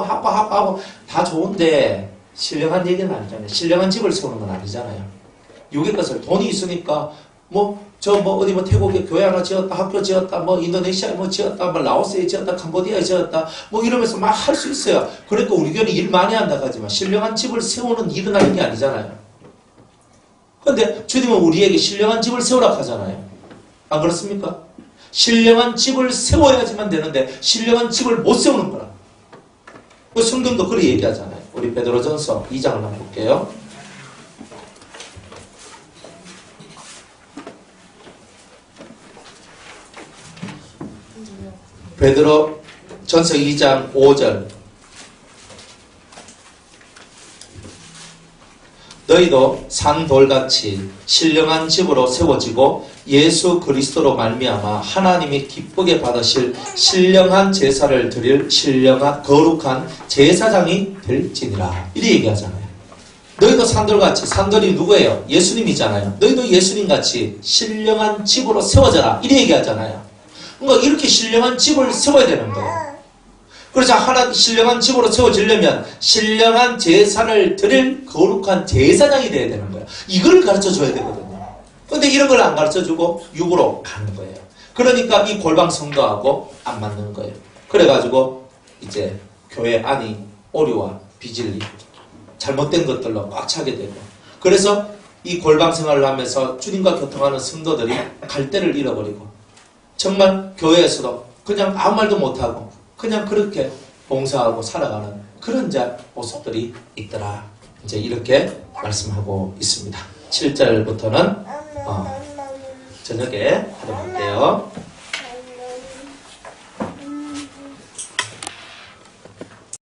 하고 다 좋은데 신령한 얘기는 아니잖아요. 신령한 집을 세우는 건 아니잖아요. 육의 것을 돈이 있으니까 어디 태국에 교회 하나 지었다, 학교 지었다, 인도네시아에 지었다, 라오스에 지었다, 캄보디아에 지었다, 이러면서 막 할 수 있어요. 그러니까 우리 교회는 일 많이 한다고 하지만 신령한 집을 세우는 일은 하는 게 아니잖아요. 그런데 주님은 우리에게 신령한 집을 세우라고 하잖아요. 안 그렇습니까? 신령한 집을 세워야지만 되는데 신령한 집을 못 세우는 거라. 그 성경도 그렇게 얘기하잖아요. 우리 베드로전서 2장을 한번 볼게요. 베드로전서 2장 5절. 너희도 산돌같이 신령한 집으로 세워지고 예수 그리스도로 말미암아 하나님이 기쁘게 받으실 신령한 제사를 드릴 신령한 거룩한 제사장이 될지니라. 이렇게 얘기하잖아요. 너희도 산돌같이, 산돌이 누구예요? 예수님이잖아요. 너희도 예수님같이 신령한 집으로 세워져라. 이렇게 얘기하잖아요. 그러니까 이렇게 신령한 집을 세워야 되는 거예요. 그래서 하나 신령한 집으로 세워지려면 신령한 제사를 드릴 거룩한 제사장이 돼야 되는 거예요. 이걸 가르쳐 줘야 되거든요. 근데 이런 걸 안 가르쳐 주고 육으로 가는 거예요. 그러니까 이 골방 성도하고 안 맞는 거예요. 그래가지고 이제 교회 안이 오류와 비질리 잘못된 것들로 꽉 차게 되고, 그래서 이 골방 생활을 하면서 주님과 교통하는 성도들이 갈대를 잃어버리고 정말 교회에서도 그냥 아무 말도 못하고 그냥 그렇게 봉사하고 살아가는 그런 모습들이 있더라. 이제 이렇게 말씀하고 있습니다. 7절부터는 저녁에 하도록 할게요.